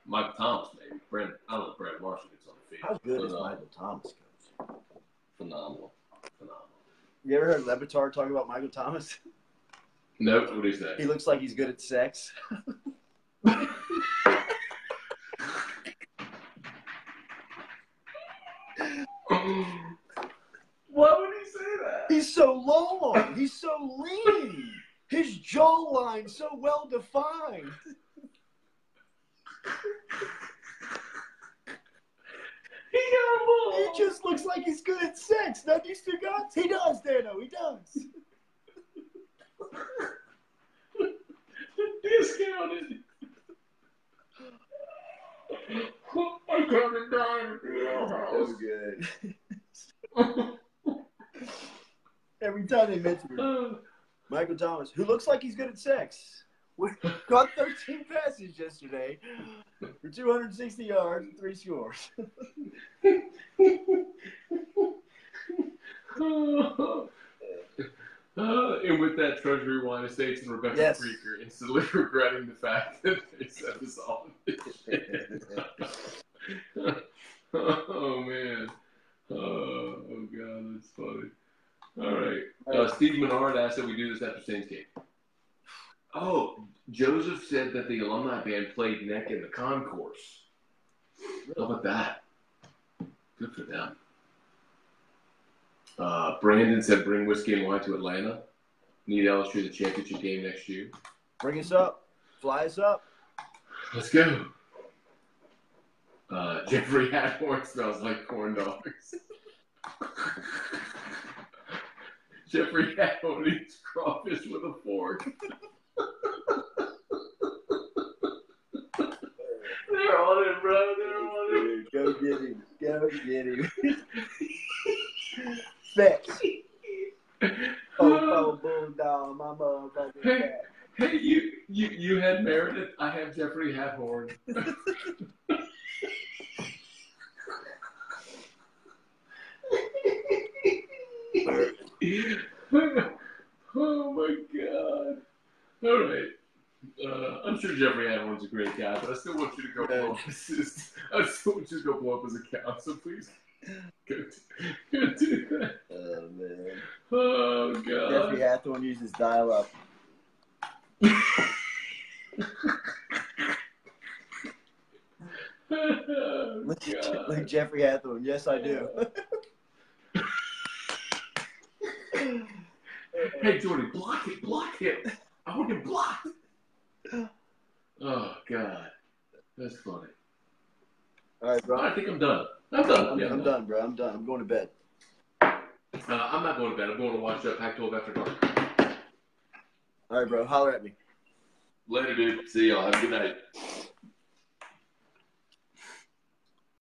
Michael Thomas, maybe. I don't know if Brandon Marshall gets on the field. How good is Michael Thomas, coach? Phenomenal. You ever heard Levitar talk about Michael Thomas? Nope. What do you say? He looks like he's good at sex. Why would he say that? He's so long. He's so lean. His jawline so well defined. He just looks like he's good at sex. Don't you still got? He does, Dano. He does. Discounted. I'm coming down. That was good. Every time they mention him. Michael Thomas, who looks like he's good at sex. Caught 13 passes yesterday for 260 yards and 3 scores. And with that, Treasury Wine Estates and Rebecca Creeker instantly regretting the fact that they set this all in Oh, man. Oh, God, that's funny. All right. Steve Menard asked that we do this after Saints game. Oh, Joseph said that the alumni band played neck in the concourse. How about that? Good for them. Brandon said bring whiskey and wine to Atlanta. Need LSU the championship game next year. Bring us up. Fly us up. Let's go. Jeffrey Hathorn smells like corn dogs. Jeffrey Hathorn eats crawfish with a fork. They're on it, bro. They're on it. Go get him. Go get him. Fetch. Oh, bulldog, my motherfucking cat. Hey, you had Meredith. I have Jeffrey Hathorn. Oh my God! All right. I'm sure Jeffrey Hathorn's a great guy, but I still want you to go blow up his. I still want you to go blow up his account. So please, go do that. Oh man. Oh God. Jeffrey Hathorn uses dial-up. Oh, like Jeffrey Hathorn. Yes, I do. Hey, Jordy, block it. I want him blocked. Oh, God. That's funny. All right, bro. I think I'm done. I'm done. I'm done, bro. I'm done. I'm going to bed. I'm not going to bed. I'm going to watch Pac-12 after dark. All right, bro. Holler at me. Later, dude. See y'all. Have a good night.